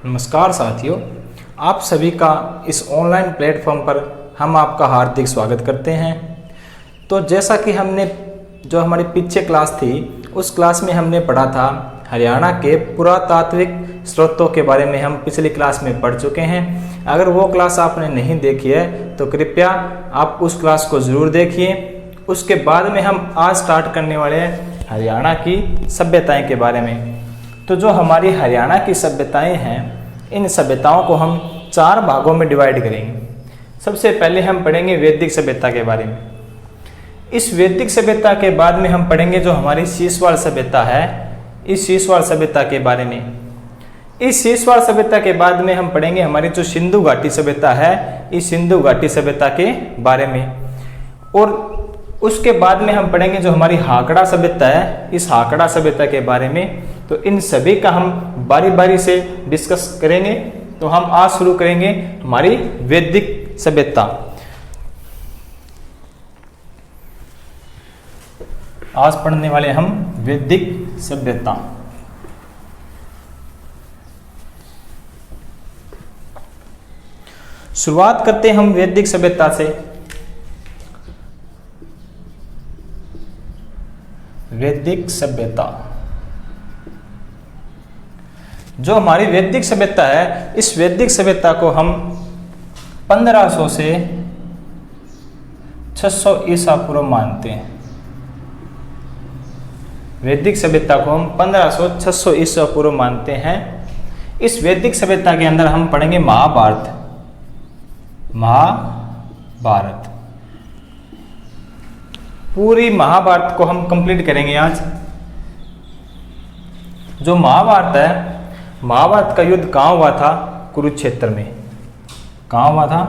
नमस्कार साथियों, आप सभी का इस ऑनलाइन प्लेटफॉर्म पर हम आपका हार्दिक स्वागत करते हैं। तो जैसा कि हमने जो हमारी पीछे क्लास थी उस क्लास में हमने पढ़ा था हरियाणा के पुरातात्विक स्रोतों के बारे में। हम पिछली क्लास में पढ़ चुके हैं। अगर वो क्लास आपने नहीं देखी है तो कृपया आप उस क्लास को ज़रूर देखिए। उसके बाद में हम आज स्टार्ट करने वाले हैं हरियाणा की सभ्यताएं के बारे में। तो जो हमारी हरियाणा की सभ्यताएं हैं, इन सभ्यताओं को हम 4 भागों में डिवाइड करेंगे। सबसे पहले हम पढ़ेंगे वैदिक सभ्यता के बारे में। इस वैदिक सभ्यता के बाद में हम पढ़ेंगे जो हमारी शीशवाड़ सभ्यता है, इस शीशवाड़ सभ्यता के बारे में। इस शीशवाड़ सभ्यता के बाद में हम पढ़ेंगे हमारी जो सिंधु घाटी सभ्यता है, इस सिंधु घाटी सभ्यता के बारे में। और उसके बाद में हम पढ़ेंगे जो हमारी हाकड़ा सभ्यता है, इस हाकड़ा सभ्यता के बारे में। तो इन सभी का हम बारी बारी से डिस्कस करेंगे। तो हम आज शुरू करेंगे हमारी वैदिक सभ्यता। आज पढ़ने वाले हम वैदिक सभ्यता। शुरुआत करते हैं हम वैदिक सभ्यता से। वैदिक सभ्यता, जो हमारी वैदिक सभ्यता है, इस वैदिक सभ्यता को हम 1500 से 600 ईसा पूर्व मानते हैं। वैदिक सभ्यता को हम 1500-600 ईसा पूर्व मानते हैं। इस वैदिक सभ्यता के अंदर हम पढ़ेंगे महाभारत। पूरी महाभारत को हम कंप्लीट करेंगे आज। जो महाभारत है, महाभारत का युद्ध कहाँ हुआ था? कुरुक्षेत्र में। कहाँ हुआ था?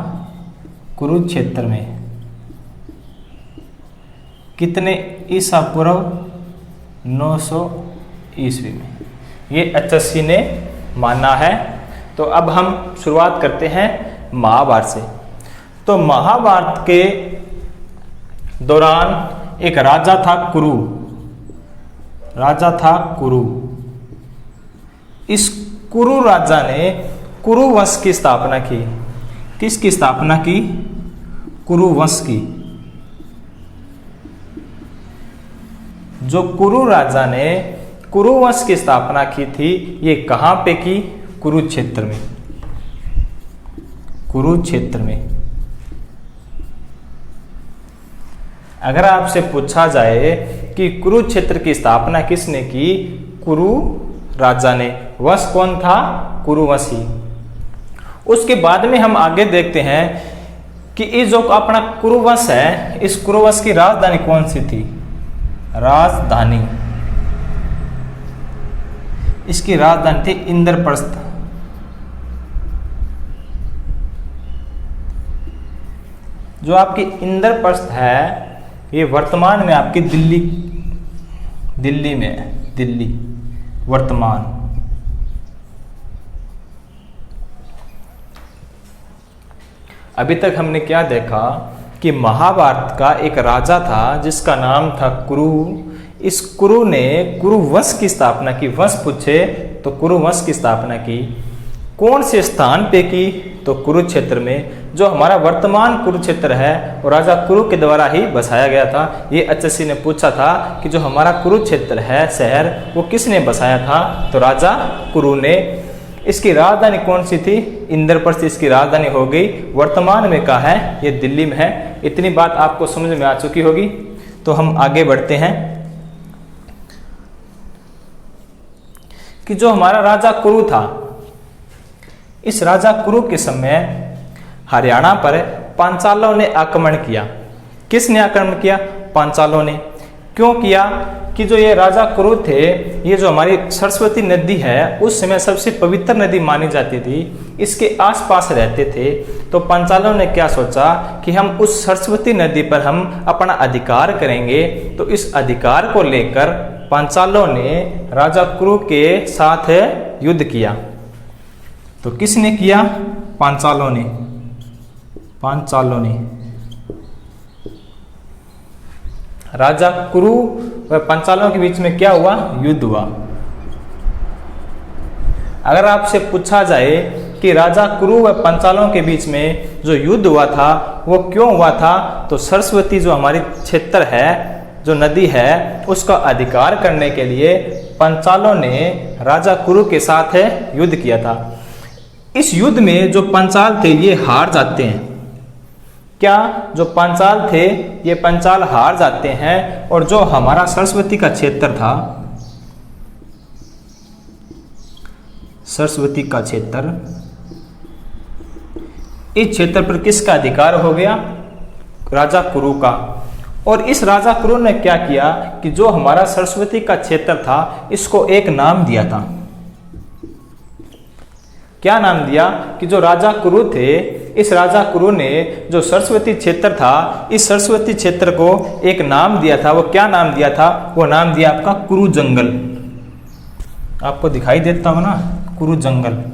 कुरुक्षेत्र में। कितने ईसा पूर्व? 900 ईस्वी में। ये HSC ने माना है। तो अब हम शुरुआत करते हैं महाभारत से। तो महाभारत के दौरान एक राजा था कुरु। राजा था कुरु। इस कुरु राजा ने कुरु वंश की स्थापना की। किसकी स्थापना की? कुरु वंश की। जो कुरु राजा ने कुरु वंश की स्थापना की थी, ये कहां पे की? कुरुक्षेत्र में। कुरुक्षेत्र में। अगर आपसे पूछा जाए कि कुरुक्षेत्र की स्थापना किसने की? कुरु राजा ने। वंश कौन था? कुरुवंशी। उसके बाद में हम आगे देखते हैं कि ये जो अपना कुरुवंश है, इस कुरुवंश की राजधानी कौन सी थी? राजधानी, इसकी राजधानी थी इंद्रप्रस्थ। जो आपकी इंद्रप्रस्थ है, ये वर्तमान में आपकी दिल्ली में है। दिल्ली वर्तमान। अभी तक हमने क्या देखा कि महाभारत का एक राजा था जिसका नाम था कुरु। इस कुरु ने कुरु वंश की स्थापना की। वंश पूछे तो कुरु वंश की स्थापना की। कौन से स्थान पे की? तो कुरुक्षेत्र में। जो हमारा वर्तमान कुरुक्षेत्र है वो राजा कुरु के द्वारा ही बसाया गया था। ये HSC ने पूछा था कि जो हमारा कुरुक्षेत्र है शहर, वो किसने बसाया था? तो राजा कुरु ने। इसकी राजधानी कौन सी थी? इंद्रप्रस्थ इसकी राजधानी हो गई। वर्तमान में कहाँ है? ये दिल्ली में है। इतनी बात आपको समझ में आ चुकी होगी। तो हम आगे बढ़ते हैं कि जो हमारा राजा कुरु था, इस राजा कुरु के समय हरियाणा पर पांचालों ने आक्रमण किया। किसने आक्रमण किया? पांचालों ने। क्यों किया? कि जो ये राजा कुरु थे, ये जो हमारी सरस्वती नदी है, उस समय सबसे पवित्र नदी मानी जाती थी, इसके आसपास रहते थे। तो पांचालों ने क्या सोचा कि हम उस सरस्वती नदी पर हम अपना अधिकार करेंगे। तो इस अधिकार को लेकर पांचालों ने राजा कुरु के साथ युद्ध किया। तो किसने किया? पांचालों ने। पांचालों ने। राजा कुरु व पांचालों के बीच में क्या हुआ? युद्ध हुआ। अगर आपसे पूछा जाए कि राजा कुरु व पंचालों के बीच में जो युद्ध हुआ था वो क्यों हुआ था, तो सरस्वती जो हमारी क्षेत्र है, जो नदी है, उसका अधिकार करने के लिए पंचालों ने राजा कुरु के साथ युद्ध किया था। इस युद्ध में जो पंचाल थे ये हार जाते हैं। क्या जो पंचाल थे ये पंचाल हार जाते हैं, और जो हमारा सरस्वती का क्षेत्र था, सरस्वती का क्षेत्र, इस क्षेत्र पर किसका अधिकार हो गया? राजा कुरु का। और इस राजा कुरु ने क्या किया कि जो हमारा सरस्वती का क्षेत्र था इसको एक नाम दिया था। क्या नाम दिया कि जो राजा कुरु थे, इस राजा कुरु ने जो सरस्वती क्षेत्र था, इस सरस्वती क्षेत्र को एक नाम दिया था। वो क्या नाम दिया था? वो नाम दिया आपका कुरु जंगल। आपको दिखाई देता हो ना, कुरु जंगल,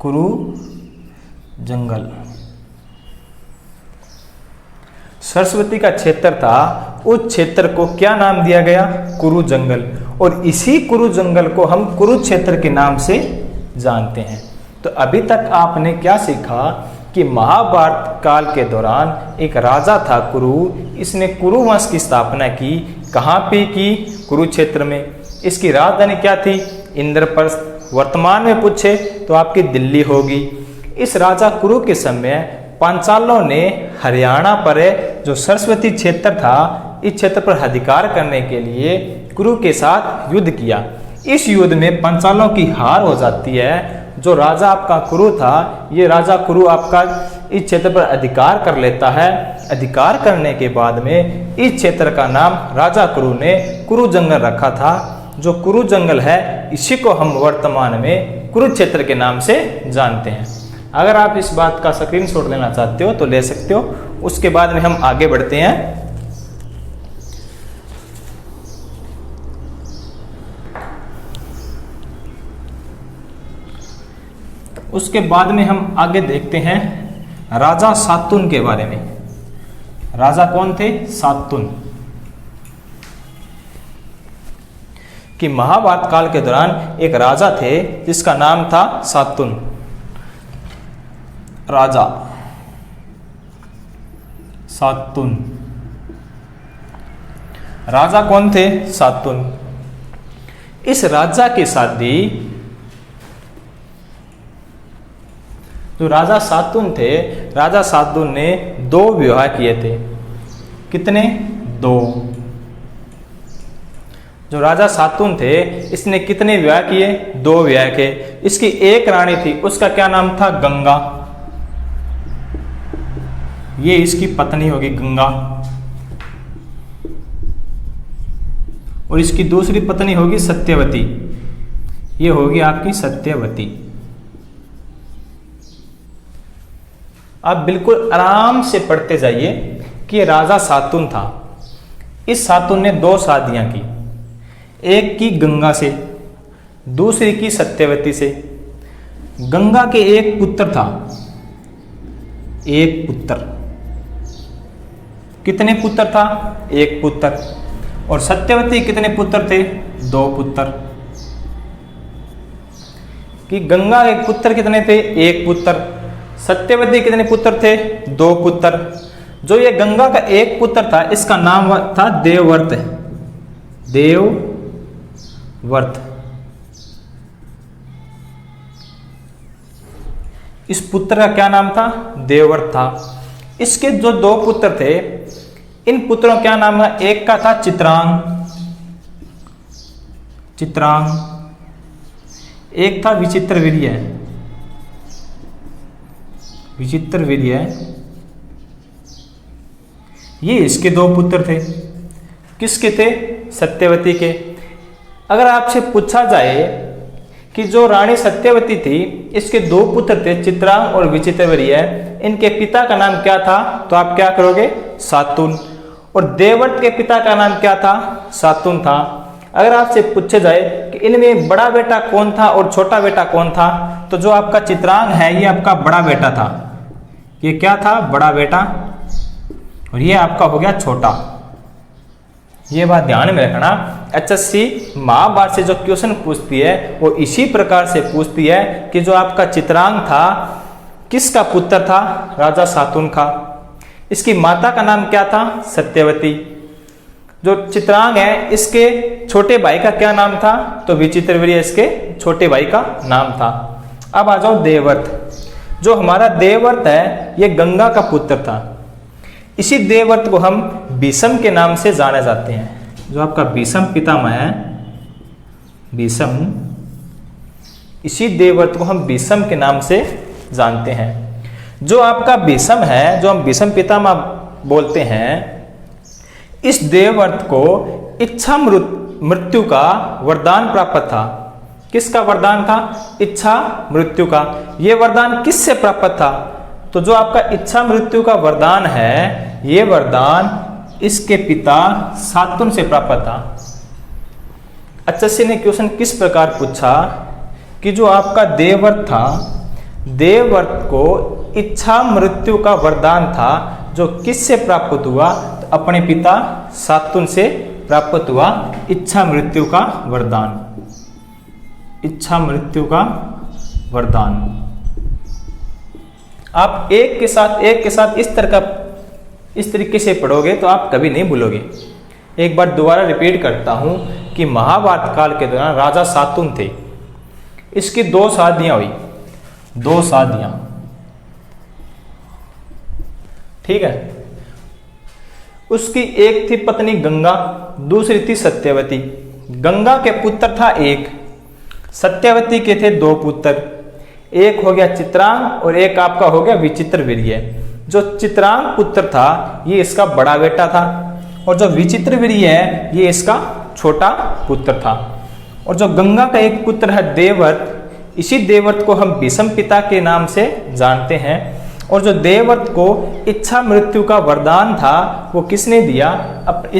कुरु जंगल। सरस्वती का क्षेत्र था, उस क्षेत्र को क्या नाम दिया गया? कुरु जंगल। और इसी कुरु जंगल को हम कुरुक्षेत्र के नाम से जानते हैं। तो अभी तक आपने क्या सीखा कि महाभारत काल के दौरान एक राजा था कुरु, इसने कुरु वंश की स्थापना की। कहाँ पे की? कुरुक्षेत्र में। इसकी राजधानी क्या थी? इंद्रप्रस्थ। वर्तमान में पूछे तो आपकी दिल्ली होगी। इस राजा कुरु के समय पांचालों ने हरियाणा पर जो सरस्वती क्षेत्र था, इस क्षेत्र पर अधिकार करने के लिए कुरु के साथ युद्ध किया। इस युद्ध में पंचालों की हार हो जाती है। जो राजा आपका कुरु था, ये राजा कुरु आपका इस क्षेत्र पर अधिकार कर लेता है। अधिकार करने के बाद में इस क्षेत्र का नाम राजा कुरु ने कुरु जंगल रखा था। जो कुरु जंगल है, इसी को हम वर्तमान में कुरुक्षेत्र के नाम से जानते हैं। अगर आप इस बात का स्क्रीनशॉट लेना चाहते हो तो ले सकते हो। उसके बाद में हम आगे बढ़ते हैं। उसके बाद में हम आगे देखते हैं राजा सातुन के बारे में। राजा कौन थे? सातुन। कि महाभारत काल के दौरान एक राजा थे जिसका नाम था सातुन। राजा सातुन। राजा कौन थे? सातुन। इस राजा की शादी, जो राजा सातुन थे, राजा सातुन ने 2 विवाह किए थे। कितने? 2। जो राजा सातुन थे, इसने कितने विवाह किए? 2 विवाह किए। इसकी एक रानी थी, उसका क्या नाम था? गंगा। ये इसकी पत्नी होगी गंगा। और इसकी दूसरी पत्नी होगी सत्यवती। ये होगी आपकी सत्यवती। आप बिल्कुल आराम से पढ़ते जाइए कि राजा सातुन था। इस सातुन ने 2 शादियां की। एक की गंगा से, दूसरी की सत्यवती से। गंगा के एक पुत्र था, एक पुत्र। कितने पुत्र था? एक पुत्र। और सत्यवती कितने पुत्र थे? 2 पुत्र। कि गंगा के पुत्र कितने थे? एक पुत्र। सत्यवती कितने पुत्र थे? 2 पुत्र। जो ये गंगा का एक पुत्र था, इसका नाम था देवव्रत। देवव्रत। इस पुत्र का क्या नाम था? देवव्रत था। इसके जो 2 पुत्र थे, इन पुत्रों का क्या नाम है? एक का था चित्रांग, चित्रांग। एक था विचित्रवीर्य, विचित्रवीर्य। ये इसके 2 पुत्र थे। किसके थे? सत्यवती के। अगर आपसे पूछा जाए कि जो रानी सत्यवती थी, इसके 2 पुत्र थे, चित्रांग और विचित्रवीर्य, इनके पिता का नाम क्या था? तो आप क्या करोगे? सातुन। और देवव्रत के पिता का नाम क्या था? सातुन था। अगर आपसे पूछा जाए कि इनमें बड़ा बेटा कौन था और छोटा बेटा कौन था, तो जो आपका चित्रांग है ये आपका बड़ा बेटा था। ये क्या था? बड़ा बेटा। और ये आपका हो गया छोटा। ये बात ध्यान में रखना। एचएससी महाभारत से जो क्वेश्चन पूछती है वो इसी प्रकार से पूछती है कि जो आपका चित्रांग था किसका पुत्र था? राजा शातुन का। इसकी माता का नाम क्या था? सत्यवती। जो चित्रांग है इसके छोटे भाई का क्या नाम था? तो विचित्रवीर्य इसके छोटे भाई का नाम था। अब आ जाओ देवव्रत। जो हमारा देवव्रत है ये गंगा का पुत्र था। इसी देवव्रत को हम भीष्म के नाम से जाने जाते हैं। जो आपका भीष्म पितामह है, भीष्म, इसी देवव्रत को हम भीष्म के नाम से जानते हैं। जो आपका भीष्म है, जो हम भीष्म पितामह बोलते हैं, इस देवव्रत को इच्छा मृत्यु का वरदान प्राप्त था। किसका वरदान था? इच्छा मृत्यु का। यह वरदान किससे प्राप्त था? तो जो आपका इच्छा मृत्यु का वरदान है, यह वरदान इसके पिता शातुन से प्राप्त था। एचएससी ने क्वेश्चन किस प्रकार पूछा कि जो आपका देवव्रत था, देवव्रत को इच्छा मृत्यु का वरदान था, जो किससे प्राप्त हुआ? तो अपने पिता शातुन से प्राप्त हुआ इच्छा मृत्यु का वरदान। इच्छा मृत्यु का वरदान। आप एक के साथ इस तरीके से पढ़ोगे तो आप कभी नहीं भूलोगे। एक बार दोबारा रिपीट करता हूं कि महाभारत काल के दौरान राजा शातुन थे। इसकी 2 शादियां हुई, 2 शादियां, ठीक है। उसकी एक थी पत्नी गंगा, दूसरी थी सत्यवती। गंगा के पुत्र था 1, सत्यवती के थे 2 पुत्र। एक हो गया चित्रांग और एक आपका हो गया विचित्रवीर्य। जो चित्रांग पुत्र था ये इसका बड़ा बेटा था, और जो विचित्रवीर्य है ये इसका छोटा पुत्र था। और जो गंगा का एक पुत्र है देवव्रत, इसी देवव्रत को हम भीष्म पिता के नाम से जानते हैं। और जो देवव्रत को इच्छा मृत्यु का वरदान था वो किसने दिया? अब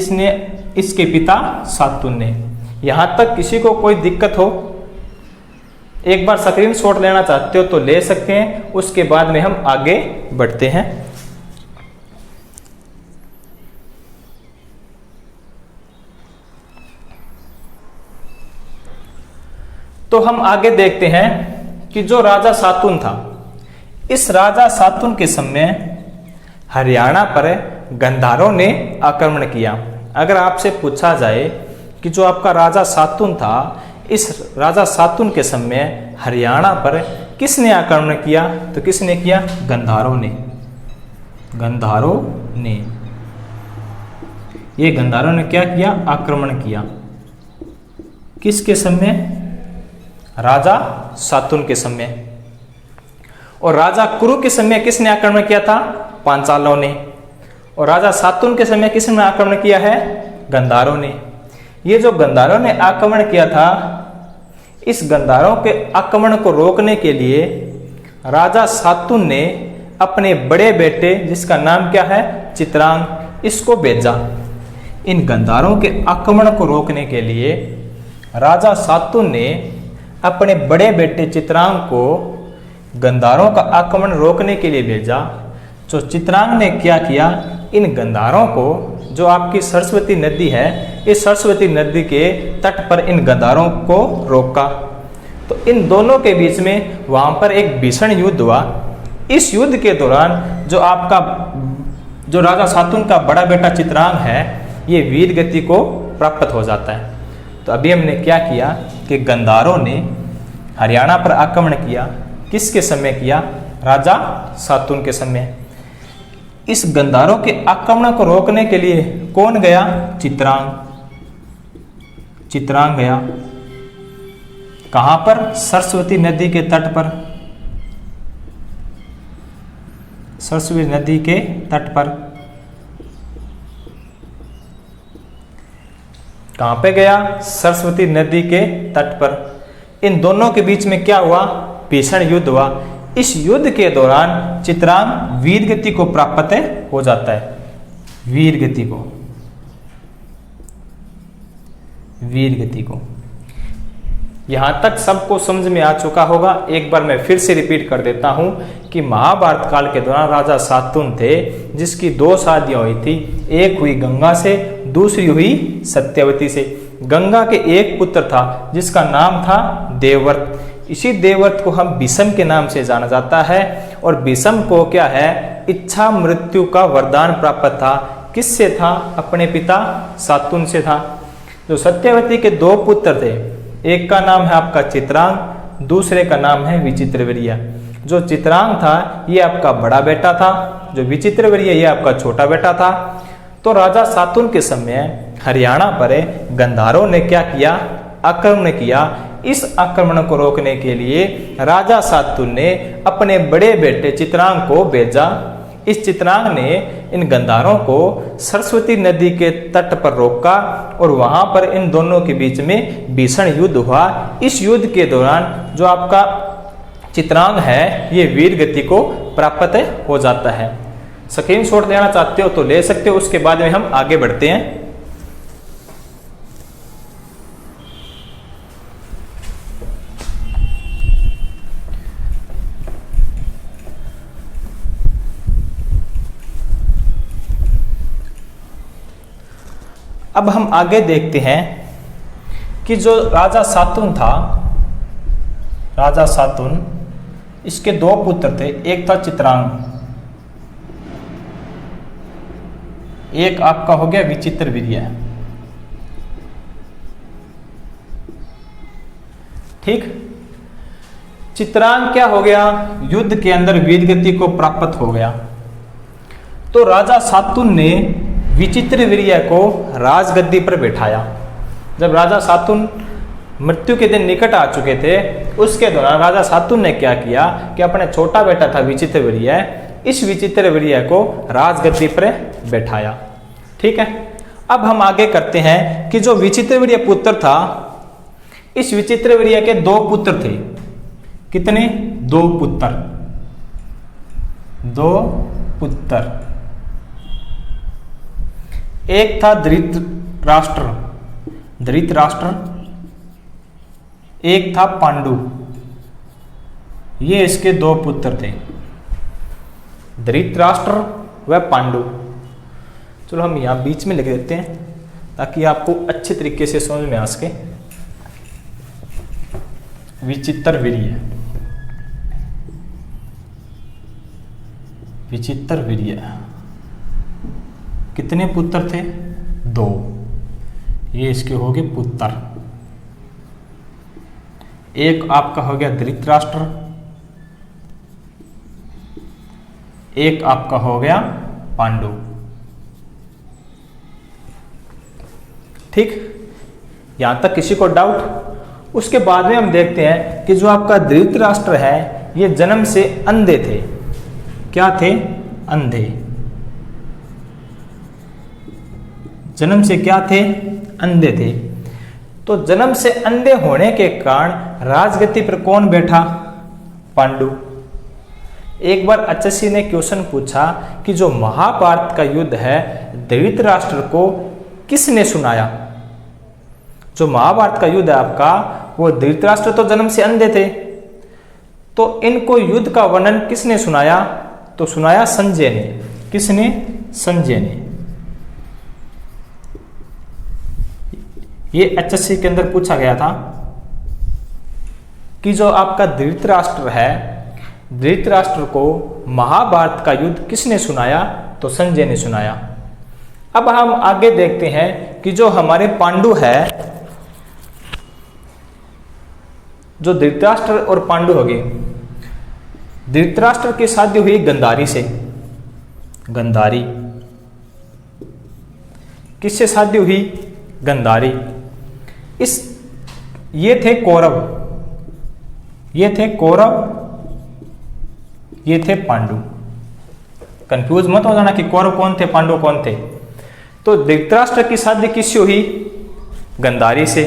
इसके पिता शातुन ने। यहां तक किसी को कोई दिक्कत हो, एक बार स्क्रीनशॉट लेना चाहते हो तो ले सकते हैं, उसके बाद में हम आगे बढ़ते हैं। तो हम आगे देखते हैं कि जो राजा शातुन था, इस राजा शातुन के समय हरियाणा पर गंधारों ने आक्रमण किया। अगर आपसे पूछा जाए कि जो आपका राजा शातुन था, इस राजा शातुन के समय हरियाणा पर किसने आक्रमण किया? तो किसने किया? गंधारों ने। गंधारों ने, ये गंधारों ने क्या किया? आक्रमण किया। किसके समय? राजा शातुन के समय। और राजा कुरु के समय किसने आक्रमण किया था? पांचालों ने। और राजा शातुन के समय किसने आक्रमण किया है? गंधारों ने। ये जो गंधारों ने आक्रमण किया था, इस गंधारों के आक्रमण को रोकने के लिए राजा शातुन ने अपने बड़े बेटे, जिसका नाम क्या है? चित्रांग, इसको भेजा। इन गंधारों के आक्रमण को रोकने के लिए राजा शातुन ने अपने बड़े बेटे चित्रांग को गंधारों का आक्रमण रोकने के लिए भेजा। तो चित्रांग ने क्या किया? इन गंधारों को, जो आपकी सरस्वती नदी है, इस सरस्वती नदी के तट पर इन गंधारों को रोका। तो इन दोनों के बीच में वहां पर एक भीषण युद्ध हुआ। इस युद्ध के दौरान जो आपका जो राजा शातुन का बड़ा बेटा चित्रांग है, ये वीर गति को प्राप्त हो जाता है। तो अभी हमने क्या किया कि गंधारों ने हरियाणा पर आक्रमण किया। किसके समय किया? राजा शातुन के समय। इस गंधारों के आक्रमण को रोकने के लिए कौन गया? चित्रांग। चित्रांग गया। कहां पर? सरस्वती नदी के तट पर। सरस्वती नदी के तट पर। कहां पे गया? सरस्वती नदी के तट पर। इन दोनों के बीच में क्या हुआ? भीषण युद्ध हुआ। इस युद्ध के दौरान चित्रांग वीर गति को प्राप्त हो जाता है। वीर गति को, वीर गति को। यहां तक सबको समझ में आ चुका होगा। एक बार मैं फिर से रिपीट कर देता हूं कि महाभारत काल के दौरान राजा शातुन थे, जिसकी 2 शादियां हुई थी। एक हुई गंगा से, दूसरी हुई सत्यवती से। गंगा के एक पुत्र था जिसका नाम था देवव्रत। इसी देवव्रत को हम भीष्म के नाम से जाना जाता है। और भीष्म को क्या है, इच्छा मृत्यु का वरदान प्राप्त था। किससे था? अपने पिता शातुन से था। जो सत्यवती के दो पुत्र थे, एक का नाम है आपका चित्रांग, दूसरे का नाम है विचित्रवीर्य। जो चित्रांग था ये आपका बड़ा बेटा था, जो विचित्रवीर्य ये आपका छोटा बेटा था। तो राजा शातुन के समय हरियाणा पर गंधारों ने क्या किया? आक्रमण किया। इस आक्रमण को रोकने के लिए राजा शातुन ने अपने बड़े बेटे चित्रांग को भेजा। इस चित्रांग ने इन गंधारों को सरस्वती नदी के तट पर रोका और वहां पर इन दोनों के बीच में भीषण युद्ध हुआ। इस युद्ध के दौरान जो आपका चित्रांग है ये वीर गति को प्राप्त हो जाता है। स्क्रीनशॉट लेना चाहते हो तो ले सकते हो, उसके बाद में हम आगे बढ़ते हैं। अब हम आगे देखते हैं कि जो राजा शातुन था, राजा शातुन, इसके दो पुत्र थे, एक था चित्रांग, एक आपका हो गया विचित्रवीर्य। ठीक, चित्रांग क्या हो गया? युद्ध के अंदर वीरगति को प्राप्त हो गया। तो राजा शातुन ने विचित्रवीर्य को राजगद्दी पर बैठाया। जब राजा शातुन मृत्यु के दिन निकट आ चुके थे, उसके दौरान राजा शातुन ने क्या किया कि अपने छोटा बेटा था विचित्रवीर्य, इस विचित्रवीर्य को राजगद्दी पर बैठाया। ठीक है, अब हम आगे करते हैं कि जो विचित्रवीर्य पुत्र था, इस विचित्रवीर्य के दो पुत्र थे। कितने? दो पुत्र, दो पुत्र। एक था धृतराष्ट्र, धृतराष्ट्र, एक था पांडु। ये इसके दो पुत्र थे, धृतराष्ट्र व पांडु। चलो हम यहां बीच में लिख देते हैं ताकि आपको अच्छे तरीके से समझ में आ सके। विचित्रवीर्य, विचित्रवीर्य कितने पुत्र थे? दो। ये इसके हो गए पुत्र। एक आपका हो गया धृतराष्ट्र, एक आपका हो गया पांडु। ठीक, यहां तक किसी को डाउट? उसके बाद में हम देखते हैं कि जो आपका धृतराष्ट्र है ये जन्म से अंधे थे। क्या थे? अंधे। जन्म से क्या थे? अंधे थे। तो जन्म से अंधे होने के कारण राजगद्दी पर कौन बैठा? पांडु। एक बार अचसी ने क्वेश्चन पूछा कि जो महाभारत का युद्ध है धृतराष्ट्र को किसने सुनाया? जो महाभारत का युद्ध है आपका, वो धृतराष्ट्र तो जन्म से अंधे थे, तो इनको युद्ध का वर्णन किसने सुनाया? तो सुनाया संजय ने। किसने? संजय ने। ये एचएससी के अंदर पूछा गया था कि जो आपका धृतराष्ट्र है, धृतराष्ट्र को महाभारत का युद्ध किसने सुनाया? तो संजय ने सुनाया। अब हम आगे देखते हैं कि जो हमारे पांडु है, जो धृतराष्ट्र और पांडु हो गए, धृतराष्ट्र की शादी हुई गंधारी से। गंधारी। किससे शादी हुई? गंधारी। ये थे कौरव, ये थे कौरव, ये थे पांडु। कंफ्यूज मत हो जाना कि कौरव कौन थे पांडु कौन थे। तो धृतराष्ट्र की शादी किससे हुई? गंधारी से।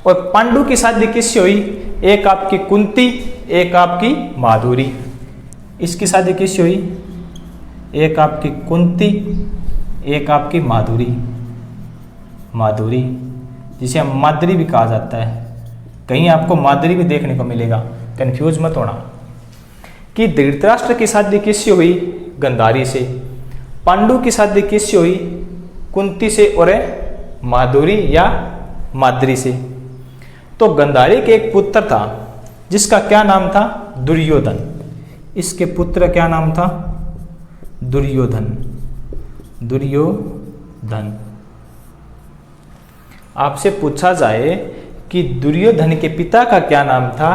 और पांडु की शादी किससे हुई? एक आपकी कुंती, एक आपकी माधुरी। इसकी शादी किससे हुई? एक आपकी कुंती, एक आपकी माधुरी। माधुरी जिसे हम माद्री भी कहा जाता है, कहीं आपको माद्री भी देखने को मिलेगा, कंफ्यूज मत होना। कि धृतराष्ट्र की शादी किससे हुई? गंधारी से। पांडु की शादी किससे हुई? कुंती से और माधुरी या माद्री से। तो गांधारी के एक पुत्र था जिसका क्या नाम था? दुर्योधन। इसके पुत्र क्या नाम था? दुर्योधन। दुर्योधन। आपसे पूछा जाए कि दुर्योधन के पिता का क्या नाम था?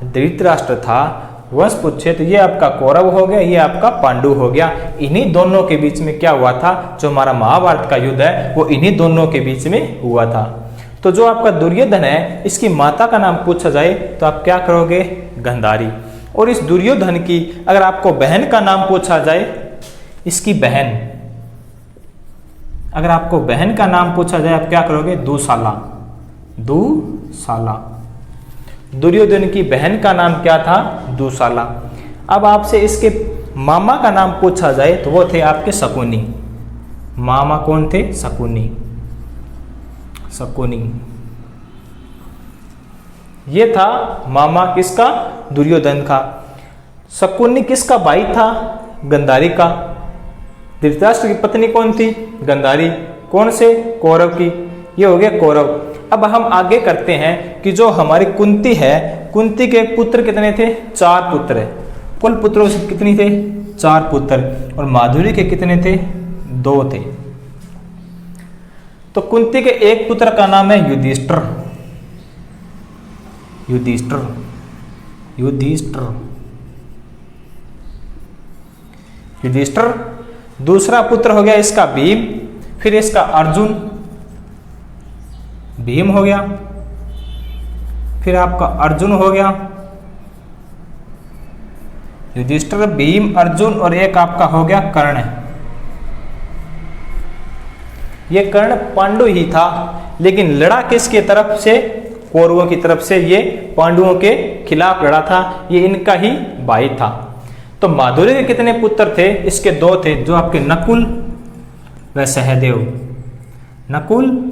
धृतराष्ट्र था। वंश पूछे तो ये आपका कौरव हो गया, ये आपका पांडु हो गया। इन्हीं दोनों के बीच में क्या हुआ था? जो हमारा महाभारत का युद्ध है वो इन्हीं दोनों के बीच में हुआ था। तो जो आपका दुर्योधन है, इसकी माता का नाम पूछा जाए तो आप क्या करोगे? गांधारी। और इस दुर्योधन की अगर आपको बहन का नाम पूछा जाए, इसकी बहन, अगर आपको बहन का नाम पूछा जाए आप क्या करोगे? दुशाला। दुशाला। दुर्योधन की बहन का नाम क्या था? दुशाला। अब आपसे इसके मामा का नाम पूछा जाए तो वो थे आपके शकुनी। मामा कौन थे? शकुनी। शकुनी। ये था मामा किसका? दुर्योधन का। शकुनी किसका भाई था? गांधारी का। धृतराष्ट्र की पत्नी कौन थी? गांधारी। कौन से? कौरव की। ये हो गया कौरव। अब हम आगे करते हैं कि जो हमारी कुंती है, कुंती के पुत्र कितने थे? 4 पुत्र है। कुल पुत्रों से कितनी थे? 4 पुत्र। और माधुरी के कितने थे? 2 थे। तो कुंती के एक पुत्र का नाम है युधिष्ठिर। युधिष्ठिर। युधिष्ठिर। युधिष्ठिर। दूसरा पुत्र हो गया इसका भीम, फिर इसका अर्जुन, भीम हो गया, फिर आपका अर्जुन हो गया। युधिष्ठिर, भीम, अर्जुन और एक आपका हो गया कर्ण। ये कर्ण पांडु ही था, लेकिन लड़ा किसके तरफ से? कौरवों की तरफ से। ये पांडवों के खिलाफ लड़ा था। ये इनका ही भाई था। तो माधुरी के कितने पुत्र थे? इसके 2 थे, जो आपके नकुल व सहदेव। नकुल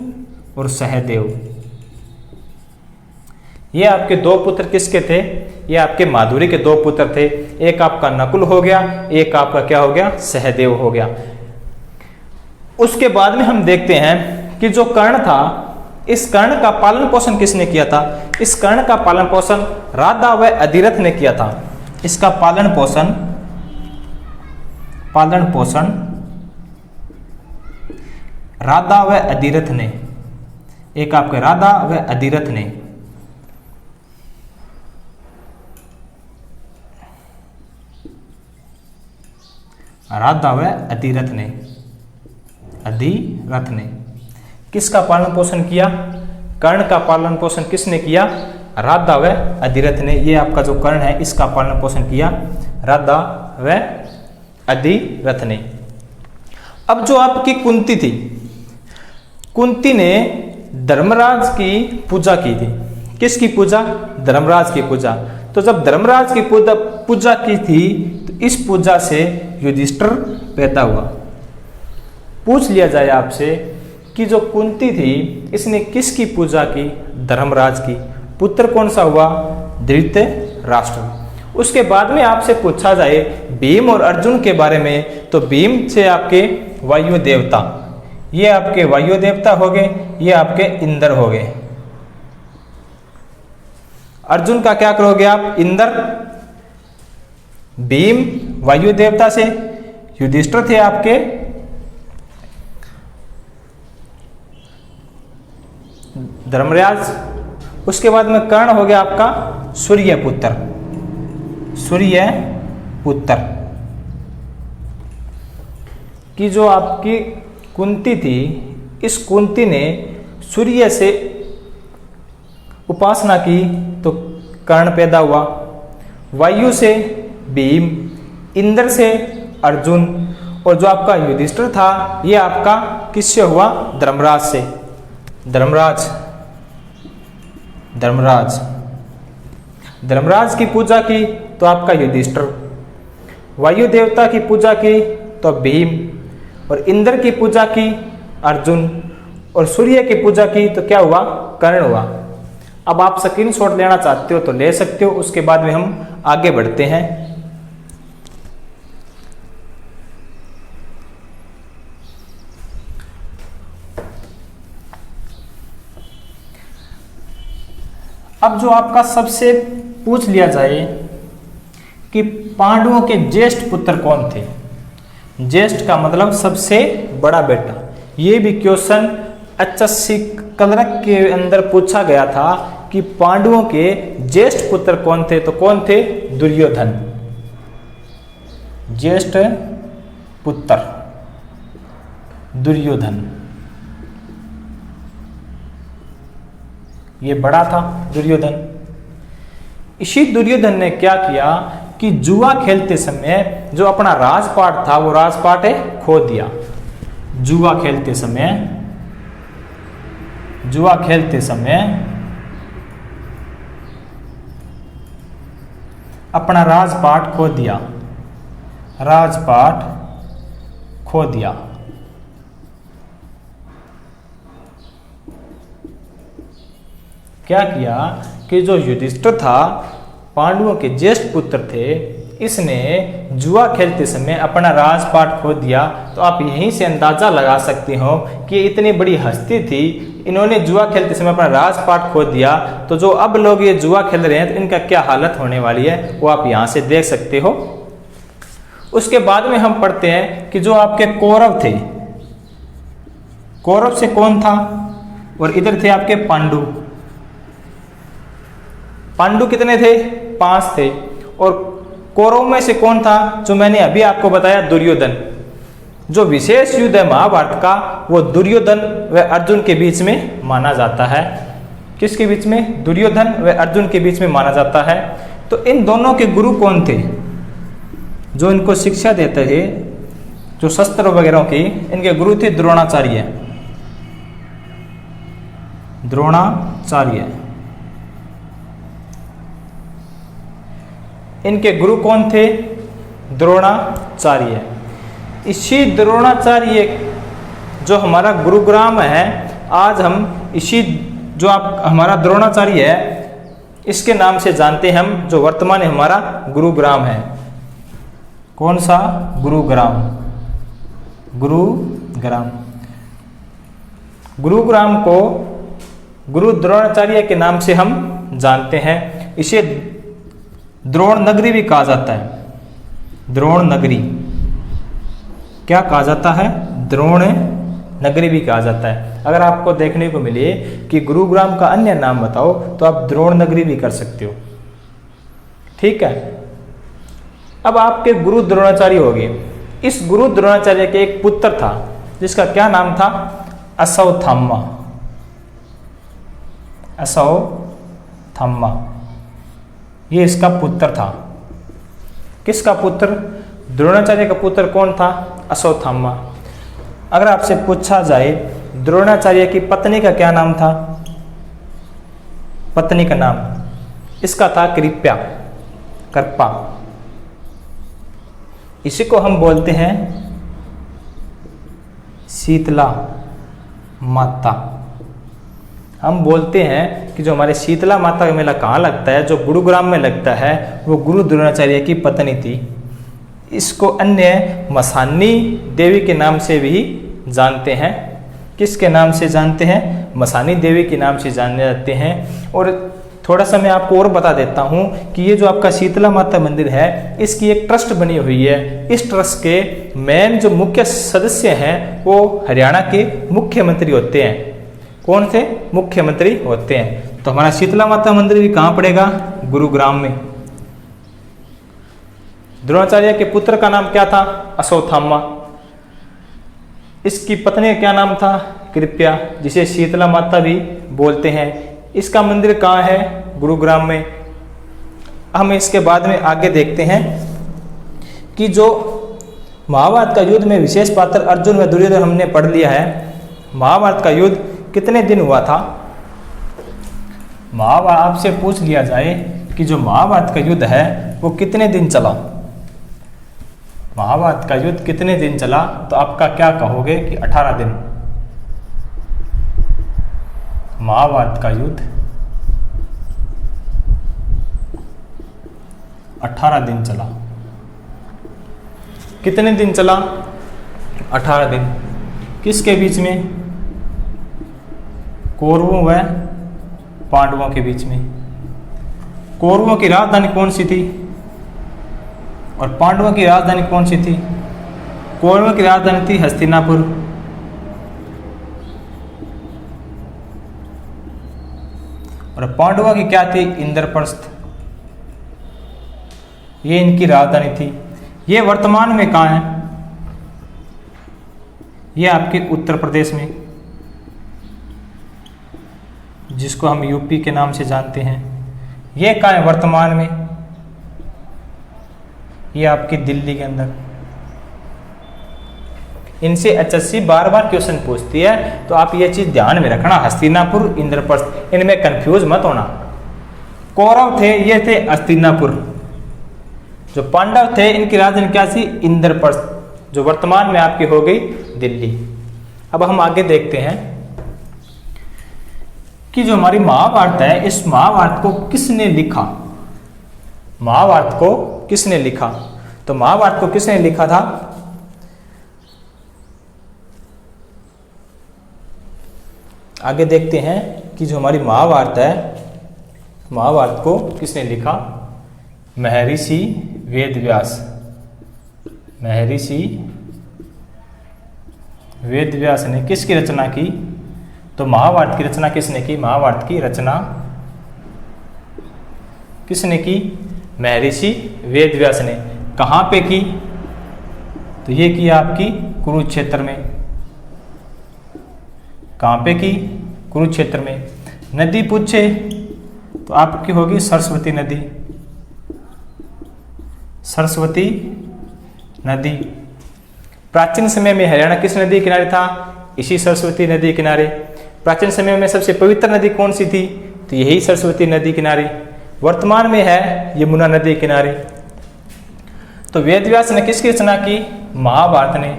और सहदेव। ये आपके 2 पुत्र किसके थे? ये आपके माधुरी के 2 पुत्र थे। एक आपका नकुल हो गया, एक आपका क्या हो गया? सहदेव हो गया। उसके बाद में हम देखते हैं कि जो कर्ण था, इस कर्ण का पालन पोषण किसने किया था? इस कर्ण का पालन पोषण राधा व अधिरथ ने किया था। इसका पालन पोषण राधा व अधिरथ ने, एक आपके राधा व अधिरथ ने। राधा व अधिरथ ने, अधिरथ ने किसका पालन पोषण किया? कर्ण का पालन पोषण किसने किया? राधा व अधिरथ ने। ये आपका जो कर्ण है इसका पालन पोषण किया राधा व अधिरथ ने। अब जो आपकी कुंती थी, कुंती ने धर्मराज की पूजा की थी। किसकी पूजा? धर्मराज की पूजा। तो जब धर्मराज की पूजा की थी तो इस पूजा से युधिष्ठिर पैदा हुआ। पूछ लिया जाए आपसे कि जो कुंती थी इसने किसकी पूजा की? धर्मराज की। पुत्र कौन सा हुआ? धृतराष्ट्र। उसके बाद में आपसे पूछा जाए भीम और अर्जुन के बारे में, तो भीम से आपके वायु देवता, ये आपके वायु देवता हो गए, ये आपके इंद्र हो गए। अर्जुन का क्या करोगे आप? इंद्र। भीम वायु देवता से, युधिष्ठिर थे आपके धर्मराज। उसके बाद में कर्ण हो गया आपका सूर्य पुत्र। सूर्य पुत्र की जो आपकी कुंती थी, इस कुंती ने सूर्य से उपासना की तो कर्ण पैदा हुआ। वायु से भीम, इंद्र से अर्जुन, और जो आपका युधिष्ठिर था ये आपका किससे हुआ? धर्मराज से। धर्मराज। धर्मराज। धर्मराज की पूजा की तो आपका युधिष्ठिर, वायु देवता की पूजा की तो भीम, और इंद्र की पूजा की अर्जुन, और सूर्य की पूजा की तो क्या हुआ? कर्ण हुआ। अब आप स्क्रीनशॉट लेना चाहते हो तो ले सकते हो। उसके बाद में हम आगे बढ़ते हैं। अब जो आपका सबसे पूछ लिया जाए कि पांडवों के ज्येष्ठ पुत्र कौन थे। ज्येष्ठ का मतलब सबसे बड़ा बेटा। ये भी क्वेश्चन HSC कलरक के अंदर पूछा गया था कि पांडवों के ज्येष्ठ पुत्र कौन थे, तो कौन थे? दुर्योधन। ज्येष्ठ पुत्र दुर्योधन, ये बड़ा था दुर्योधन। इसी दुर्योधन ने क्या किया कि जुआ खेलते समय जो अपना राजपाट था वो राजपाट खो दिया। जुआ खेलते समय अपना राजपाट खो दिया। क्या किया कि जो युधिष्ठिर था, पांडवों के ज्येष्ठ पुत्र थे, इसने जुआ खेलते समय अपना राजपाट खो दिया। तो आप यहीं से अंदाजा लगा सकते हो कि इतनी बड़ी हस्ती थी, इन्होंने जुआ खेलते समय अपना राजपाट खो दिया। तो जो अब लोग ये जुआ खेल रहे हैं तो इनका क्या हालत होने वाली है वो आप यहाँ से देख सकते हो। उसके बाद में हम पढ़ते हैं कि जो आपके कौरव थे, कौरव से कौन था? और इधर थे आपके पांडु। पांडु कितने थे? 5 थे। और कौरव में से कौन था? जो मैंने अभी आपको बताया, दुर्योधन। जो विशेष युद्ध है महाभारत का वो दुर्योधन व अर्जुन के बीच में माना जाता है। किसके बीच में? दुर्योधन व अर्जुन के बीच में माना जाता है। तो इन दोनों के गुरु कौन थे? जो इनको शिक्षा देते थे, जो शस्त्र वगैरह की, इनके गुरु थे द्रोणाचार्य। इनके गुरु कौन थे? द्रोणाचार्य। इसी द्रोणाचार्य जो हमारा गुरुग्राम है, आज हम इसी जो आप हमारा द्रोणाचार्य है इसके नाम से जानते हैं हम, जो वर्तमान में हमारा गुरुग्राम है। कौन सा? गुरुग्राम। गुरुग्राम को गुरु द्रोणाचार्य के नाम से हम जानते हैं। इसे द्रोण नगरी भी कहा जाता है। द्रोण नगरी क्या कहा जाता है? द्रोण नगरी भी कहा जाता है। अगर आपको देखने को मिले कि गुरुग्राम का अन्य नाम बताओ तो आप द्रोण नगरी भी कर सकते हो। ठीक है। अब आपके गुरु द्रोणाचार्य हो गए। इस गुरु द्रोणाचार्य के एक पुत्र था जिसका क्या नाम था? अश्वत्थामा। ये इसका पुत्र था। किसका पुत्र? द्रोणाचार्य का पुत्र कौन था? अश्वत्थामा। अगर आपसे पूछा जाए द्रोणाचार्य की पत्नी का क्या नाम था? पत्नी का नाम इसका था कृपा। इसी को हम बोलते हैं शीतला माता। हम बोलते हैं कि जो हमारे शीतला माता का मेला कहाँ लगता है, जो गुरुग्राम में लगता है, वो गुरु द्रोणाचार्य की पत्नी थी। इसको अन्य मसानी देवी के नाम से भी जानते हैं। किसके नाम से जानते हैं? मसानी देवी के नाम से जाने जाते हैं। और थोड़ा सा मैं आपको और बता देता हूँ कि ये जो आपका शीतला माता मंदिर है, इसकी एक ट्रस्ट बनी हुई है। इस ट्रस्ट के मेन जो मुख्य सदस्य हैं वो हरियाणा के मुख्यमंत्री होते हैं। कौन थे? मुख्यमंत्री होते हैं। तो हमारा शीतला माता मंदिर भी कहाँ पड़ेगा? गुरुग्राम में। द्रोणाचार्य के पुत्र का नाम क्या था? अश्वत्थामा। इसकी पत्नी का क्या नाम था? कृपया, जिसे शीतला माता भी बोलते हैं। इसका मंदिर कहाँ है? गुरुग्राम में। हम इसके बाद में आगे देखते हैं कि जो महाभारत का युद्ध में विशेष पात्र अर्जुन व दुर्योधन हमने पढ़ लिया है। महाभारत का युद्ध कितने दिन हुआ था? महाभारत आपसे पूछ लिया जाए कि जो महाभारत का युद्ध है वो कितने दिन चला, महाभारत का युद्ध कितने दिन चला, तो आपका क्या कहोगे कि 18 दिन। महाभारत का युद्ध 18 दिन चला। कितने दिन चला? 18 दिन। किसके बीच में? कौरवों व पांडवों के बीच में। कौरवों की राजधानी कौन सी थी और पांडवों की राजधानी कौन सी थी? कौरवों की राजधानी थी हस्तिनापुर और पांडवों की क्या थी? इंद्रप्रस्थ। ये इनकी राजधानी थी। ये वर्तमान में कहाँ है? ये आपके उत्तर प्रदेश में, जिसको हम यूपी के नाम से जानते हैं। ये कहाँ है वर्तमान में? ये आपकी दिल्ली के अंदर। इनसे एचएससी बार बार क्वेश्चन पूछती है, तो आप ये चीज ध्यान में रखना, हस्तिनापुर, इंद्रप्रस्थ, इनमें कंफ्यूज मत होना। कौरव थे, ये थे हस्तिनापुर। जो पांडव थे, इनकी राजधानी क्या थी? इंद्रप्रस्थ, जो वर्तमान में आपकी हो गई दिल्ली। अब हम आगे देखते हैं कि जो हमारी महाभारत है, इस महाभारत को किसने लिखा? महाभारत को किसने लिखा? तो महाभारत को किसने लिखा था? आगे देखते हैं कि जो हमारी महाभारत है, महाभारत को किसने लिखा? महर्षि वेदव्यास। महर्षि वेदव्यास ने किसकी रचना की? तो महाभारत की रचना किसने की? महाभारत की रचना किसने की? महर्षि वेदव्यास ने। कहाँ पे की? तो ये की आपकी कुरुक्षेत्र में। कहाँ पे की? कुरुक्षेत्र में। नदी पूछे तो आपकी होगी सरस्वती नदी। सरस्वती नदी। प्राचीन समय में हरियाणा किस नदी किनारे था? इसी सरस्वती नदी किनारे। प्राचीन समय में सबसे पवित्र नदी कौन सी थी? तो यही सरस्वती नदी किनारे। वर्तमान में है यमुना नदी किनारे। तो वेदव्यास ने किसकी रचना की? महाभारत ने।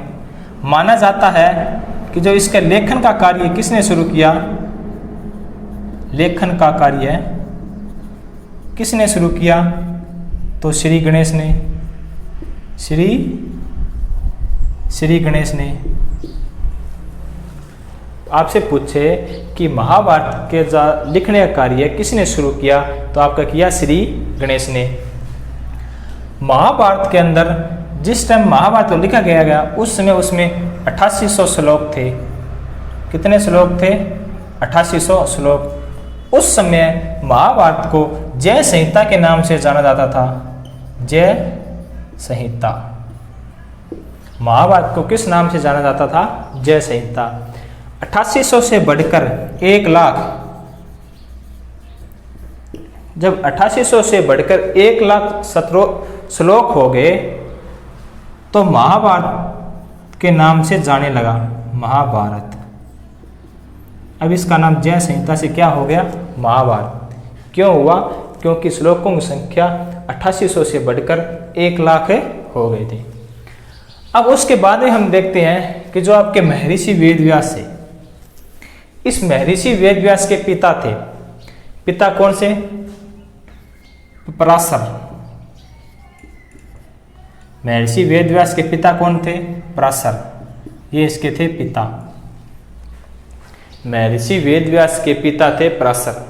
माना जाता है कि जो इसके लेखन का कार्य किसने शुरू किया? लेखन का कार्य किसने शुरू किया? तो श्री गणेश ने। श्री गणेश ने। आपसे पूछे कि महाभारत के लिखने का कार्य किसने शुरू किया? तो आपका किया श्री गणेश ने। महाभारत के अंदर जिस टाइम महाभारत को लिखा गया उस समय उसमें 8800 श्लोक थे। कितने श्लोक थे? 8800 श्लोक। उस समय महाभारत को जय संहिता के नाम से जाना जाता था। जय संहिता। महाभारत को किस नाम से जाना जाता था? जय संहिता। 8800 से बढ़कर 1 लाख, जब 8800 से बढ़कर 1 लाख श्लोक हो गए तो महाभारत के नाम से जाने लगा महाभारत। अब इसका नाम जय संहिता से क्या हो गया? महाभारत। क्यों हुआ? क्योंकि श्लोकों की संख्या 8800 से बढ़कर 1 लाख हो गए थे। अब उसके बाद में हम देखते हैं कि जो आपके महर्षि वेदव्यास थे, इस महर्षि वेदव्यास के पिता थे। पिता कौन से? पराशर। महर्षि वेदव्यास के पिता कौन थे? पराशर। ये इसके थे पिता। महर्षि वेदव्यास के पिता थे पराशर।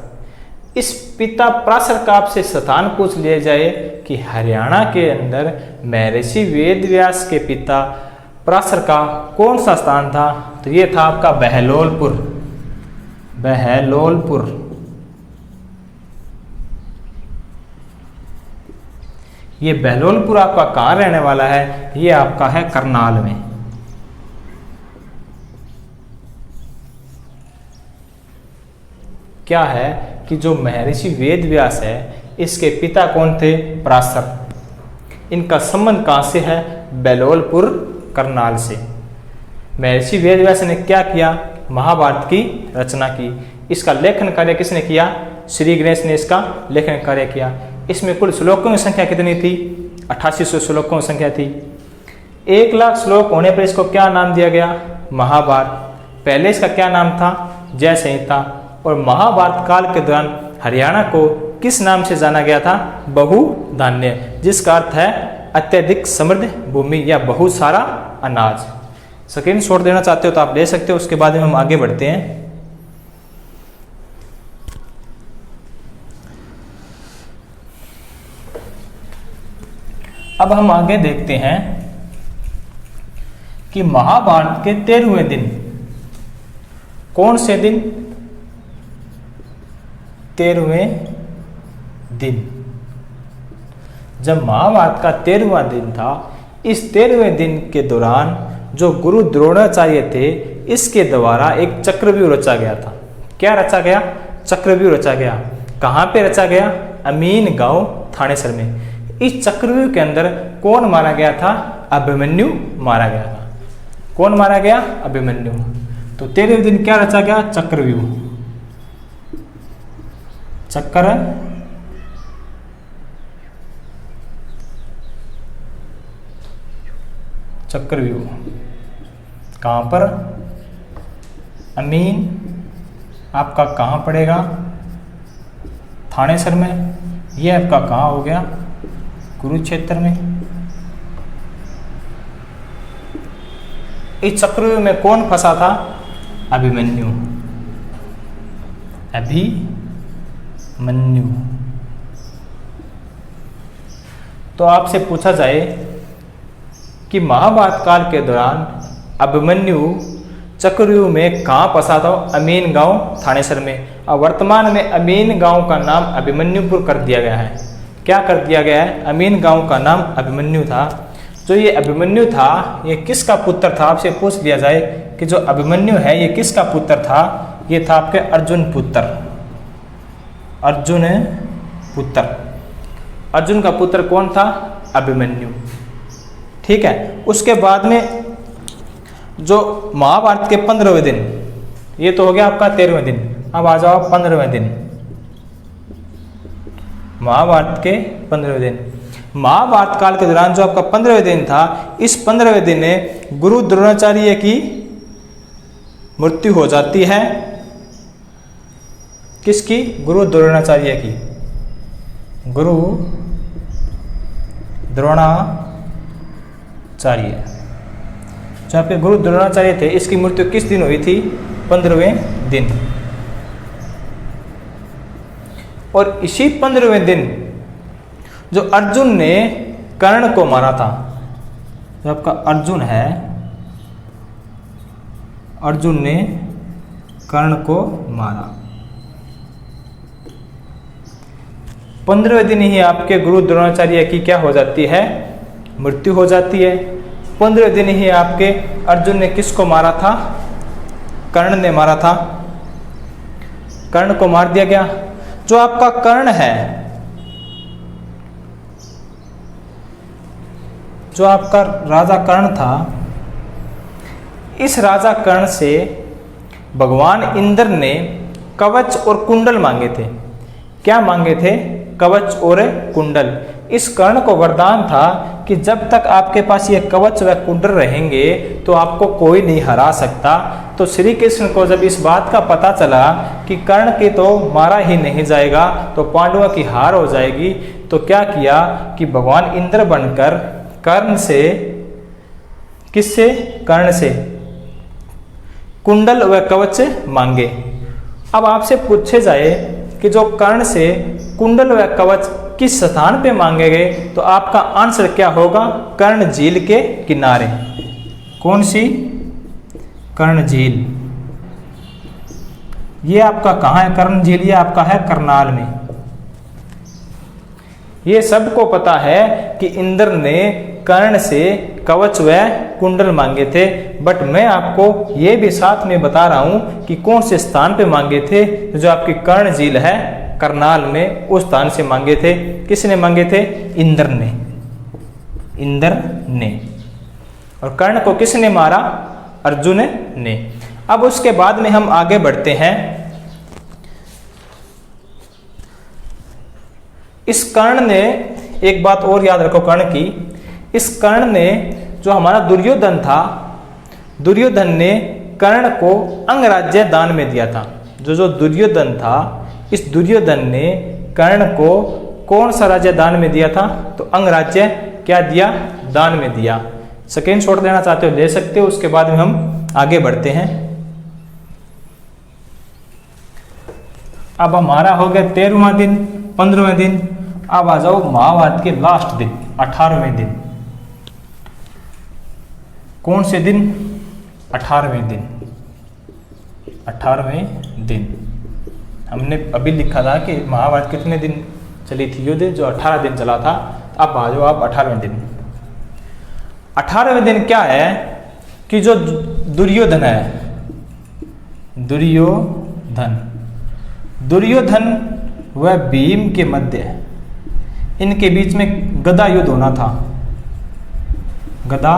इस पिता पराशर का आपसे स्थान पूछ लिया जाए कि हरियाणा के अंदर महर्षि वेदव्यास के पिता पराशर का कौन सा स्थान था? तो ये था आपका बहलोलपुर। बहलोलपुर। ये बहलोलपुर आपका कहाँ रहने वाला है? ये आपका है करनाल में। क्या है कि जो महर्षि वेदव्यास है, इसके पिता कौन थे? पराशर। इनका संबंध कहाँ से है? बहलोलपुर, करनाल से। महर्षि वेदव्यास ने क्या किया? महाभारत की रचना की। इसका लेखन कार्य किसने किया? श्री गणेश ने इसका लेखन कार्य किया। इसमें कुल श्लोकों की संख्या कितनी थी? 8800 श्लोकों की संख्या थी। 1 लाख श्लोक होने पर इसको क्या नाम दिया गया? महाभारत। पहले इसका क्या नाम था? जय संहिता। और महाभारत काल के दौरान हरियाणा को किस नाम से जाना गया था? बहुधान्य, जिसका अर्थ है अत्यधिक समृद्ध भूमि या बहुत सारा अनाज। स्क्रीनशॉट देना चाहते हो तो आप ले सकते हो। उसके बाद में हम आगे बढ़ते हैं। अब हम आगे देखते हैं कि महाभारत के 13वें दिन कौन से दिन? 13वें दिन। जब महाभारत का 13वां दिन था, इस 13वें दिन के दौरान जो गुरु द्रोणाचार्य थे, इसके द्वारा एक चक्रव्यूह रचा गया था। क्या रचा गया? चक्रव्यूह रचा गया। कहाँ पे रचा गया? अमीन गांव थानेसर में। इस चक्रव्यूह के अंदर कौन मारा गया था? अभिमन्यु मारा गया था। कौन मारा गया? अभिमन्यु। तो 13वें दिन क्या रचा गया? चक्रव्यूह। चक्रव्यूह कहाँ पर? अमीन आपका कहाँ पड़ेगा? थानेसर में। ये आपका कहाँ हो गया? कुरुक्षेत्र में। इस चक्रव्यूह में कौन फंसा था? अभिमन्यु। तो आपसे पूछा जाए कि महाभारत काल के दौरान अभिमन्यु चक्रव्यूह में कहाँ फंसा था? अमीन गांव थानेसर में। और वर्तमान में अमीन गांव का नाम अभिमन्युपुर कर दिया गया है। क्या कर दिया गया है? अमीन गांव का नाम अभिमन्यु था। जो ये अभिमन्यु था, ये किसका पुत्र था? आपसे पूछ लिया जाए कि जो अभिमन्यु है ये किसका पुत्र था? ये था आपके अर्जुन पुत्र। अर्जुन का पुत्र कौन था? अभिमन्यु। ठीक है। उसके बाद में जो महाभारत के 15वें दिन, ये तो हो गया आपका 13वें दिन। अब आ जाओ 15वें दिन। महाभारत के 15वें दिन। महाभारत काल के दौरान जो आपका 15वें दिन था, इस 15वें दिन गुरु द्रोणाचार्य की मृत्यु हो जाती है। किसकी? गुरु द्रोणाचार्य की। गुरु द्रोणाचार्य, जो आपके गुरु द्रोणाचार्य थे, इसकी मृत्यु किस दिन हुई थी? 15वें दिन। और इसी 15वें दिन जो अर्जुन ने कर्ण को मारा था, जो आपका अर्जुन है, अर्जुन ने कर्ण को मारा। 15वें दिन ही आपके गुरु द्रोणाचार्य की क्या हो जाती है? मृत्यु हो जाती है। 15वें दिन ही आपके अर्जुन ने किसको मारा था? कर्ण ने मारा था। कर्ण को मार दिया गया। जो आपका कर्ण है, जो आपका राजा कर्ण था, इस राजा कर्ण से भगवान इंद्र ने कवच और कुंडल मांगे थे। क्या मांगे थे? कवच और कुंडल। इस कर्ण को वरदान था कि जब तक आपके पास ये कवच व कुंडल रहेंगे तो आपको कोई नहीं हरा सकता। तो श्री कृष्ण को जब इस बात का पता चला कि कर्ण के तो मारा ही नहीं जाएगा, तो पांडवों की हार हो जाएगी, तो क्या किया कि भगवान इंद्र बनकर कर्ण से, किससे? कर्ण से कुंडल व कवच मांगे। अब आपसे पूछे जाए कि जो कर्ण से कुंडल व कवच किस स्थान पे मांगे गए, तो आपका आंसर क्या होगा? कर्ण झील के किनारे। कौन सी? कर्ण झील। ये आपका कहाँ है? कर्ण झील ये आपका है करनाल में। ये सबको पता है कि इंद्र ने कर्ण से कवच व कुंडल मांगे थे, बट मैं आपको ये भी साथ में बता रहा हूं कि कौन से स्थान पे मांगे थे। जो आपकी कर्ण झील है करनाल में, उस स्थान से मांगे थे। किसने मांगे थे? इंद्र ने। इंद्र ने। और कर्ण को किसने मारा? अर्जुन ने। अब उसके बाद में हम आगे बढ़ते हैं। इस कर्ण ने, एक बात और याद रखो कर्ण की, इस कर्ण ने, जो हमारा दुर्योधन था, दुर्योधन ने कर्ण को अंगराज्य दान में दिया था। जो दुर्योधन था, इस दुर्योधन ने कर्ण को कौन सा राज्य दान में दिया था? तो अंगराज्य क्या दिया? दान में दिया। सेकेंड शॉट लेना चाहते हो ले सकते हो। उसके बाद में हम आगे बढ़ते हैं। अब हमारा हो गया 13वां दिन, 15वें दिन। अब आ जाओ महाभारत के लास्ट दिन। 18वें दिन। कौन से दिन? 18वें दिन। 18वें दिन हमने अभी लिखा था कि महाभारत कितने दिन चली थी युद्ध? जो 18 दिन चला था। अब आ जाओ आप 18वें दिन। 18वें दिन क्या है कि जो दुर्योधन है, दुर्योधन व भीम के मध्य, इनके बीच में गदा युद्ध होना था। गदा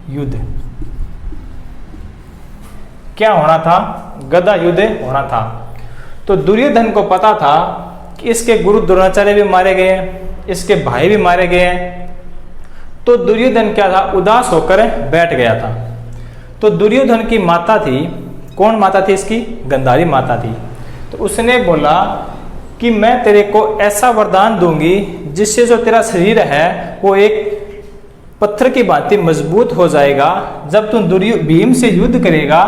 युद्ध क्या होना था? गदा युद्ध होना था। तो दुर्योधन को पता था कि इसके गुरु द्रोणाचार्य भी मारे गए हैं, इसके भाई भी मारे गए हैं। तो दुर्योधन क्या था? उदास होकर बैठ गया था। तो दुर्योधन की माता थी, कौन माता थी इसकी? गांधारी माता थी। तो उसने बोला कि मैं तेरे को ऐसा वरदान दूंगी जिससे जो तेरा शरीर है वो एक पत्थर की भांति मजबूत हो जाएगा। जब तुम भीम से युद्ध करेगा,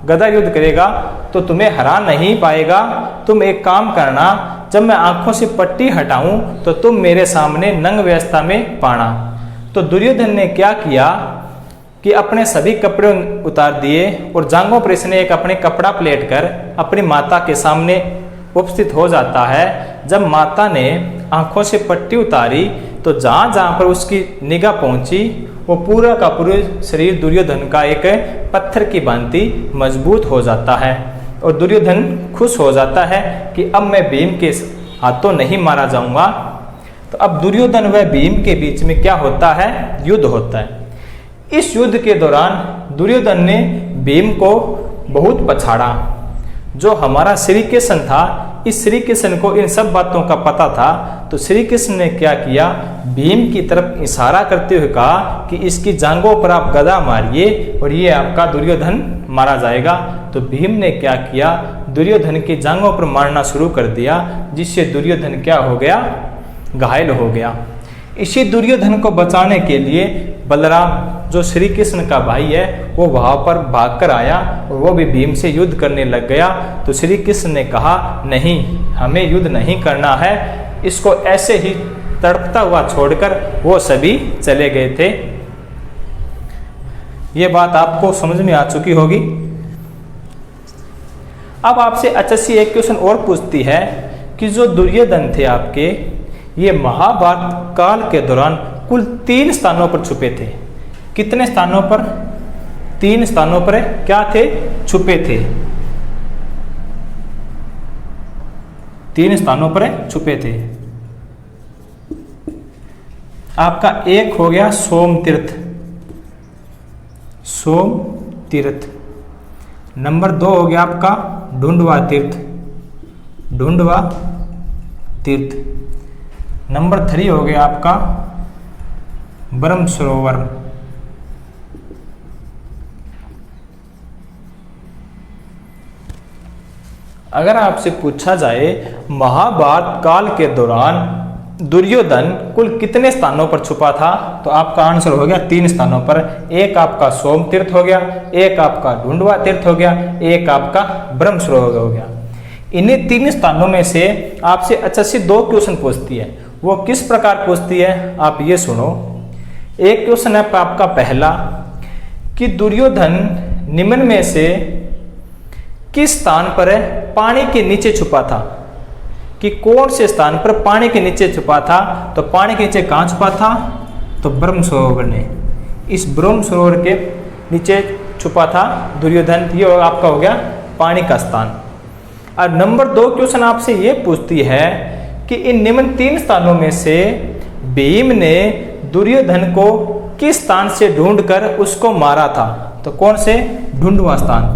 गदा युद्ध करेगा, तो तुम्हें हरा नहीं पाएगा। तुम एक काम करना, जब मैं आंखों से पट्टी हटाऊं तो तुम मेरे सामने नंग अवस्था में पाना। तो दुर्योधन ने क्या किया कि अपने सभी कपड़े उतार दिए और जांघों पर इसने एक अपने कपड़ा पलेट कर अपनी माता के सामने उपस्थित हो जाता है। जब माता ने आंखों से पट्टी उतारी तो जहां जहां पर उसकी निगाह पहुंची वो पूरा का पूरा शरीर दुर्योधन का एक पत्थर की भांति मजबूत हो जाता है। और दुर्योधन खुश हो जाता है कि अब मैं भीम के हाथों नहीं मारा जाऊंगा। तो अब दुर्योधन व भीम के बीच में क्या होता है? युद्ध होता है। इस युद्ध के दौरान दुर्योधन ने भीम को बहुत पछाड़ा। जो हमारा श्री कृष्ण था, इस श्री कृष्ण को इन सब बातों का पता था। तो श्री कृष्ण ने क्या किया? भीम की तरफ इशारा करते हुए कहा कि इसकी जांघों पर आप गदा मारिए और ये आपका दुर्योधन मारा जाएगा। तो भीम ने क्या किया? दुर्योधन की जांघों पर मारना शुरू कर दिया, जिससे दुर्योधन क्या हो गया? घायल हो गया। इसी दुर्योधन को बचाने के लिए बलराम, जो श्री कृष्ण का भाई है, वो वहां पर भागकर आया और वो भी भीम से युद्ध करने लग गया। तो श्री कृष्ण ने कहा नहीं, हमें युद्ध नहीं करना है। इसको ऐसे ही तड़पता हुआ छोड़कर वो सभी चले गए थे। ये बात आपको समझ में आ चुकी होगी। अब आपसे HSC एक क्वेश्चन और पूछती है कि जो दुर्योधन थे आपके, ये महाभारत काल के दौरान कुल 3 स्थानों पर छुपे थे। कितने स्थानों पर? 3 स्थानों पर क्या थे? छुपे थे। 3 स्थानों पर छुपे थे। आपका एक हो गया सोम तीर्थ, सोम तीर्थ। नंबर 2 हो गया आपका ढूंढवा तीर्थ, ढूंढवा तीर्थ। नंबर 3 हो गया आपका ब्रह्म सरोवर। अगर आपसे पूछा जाए महाभारत काल के दौरान दुर्योधन कुल कितने स्थानों पर छुपा था, तो आपका आंसर हो गया 3 स्थानों पर। एक आपका सोम तीर्थ हो गया, एक आपका ढूंढवा तीर्थ हो गया, एक आपका ब्रह्म सरोवर हो गया। इन्हीं 3 स्थानों में से आपसे HSC 2 क्वेश्चन पूछती है। वो किस प्रकार पूछती है, आप ये सुनो। एक क्वेश्चन है आपका पहला कि दुर्योधन निम्न में से किस स्थान पर पानी के नीचे छुपा था? कि कौन से स्थान पर पानी के नीचे छुपा था? तो पानी के नीचे कहाँ छुपा था? तो ब्रह्म सरोवर ने, इस ब्रह्म सरोवर के नीचे छुपा था दुर्योधन। ये आपका हो गया पानी का स्थान। और नंबर 2 क्वेश्चन आपसे ये पूछती है कि इन निम्न 3 स्थानों में से भीम ने दुर्योधन को किस स्थान से ढूंढकर उसको मारा था? तो कौन से? ढूंढवा स्थान।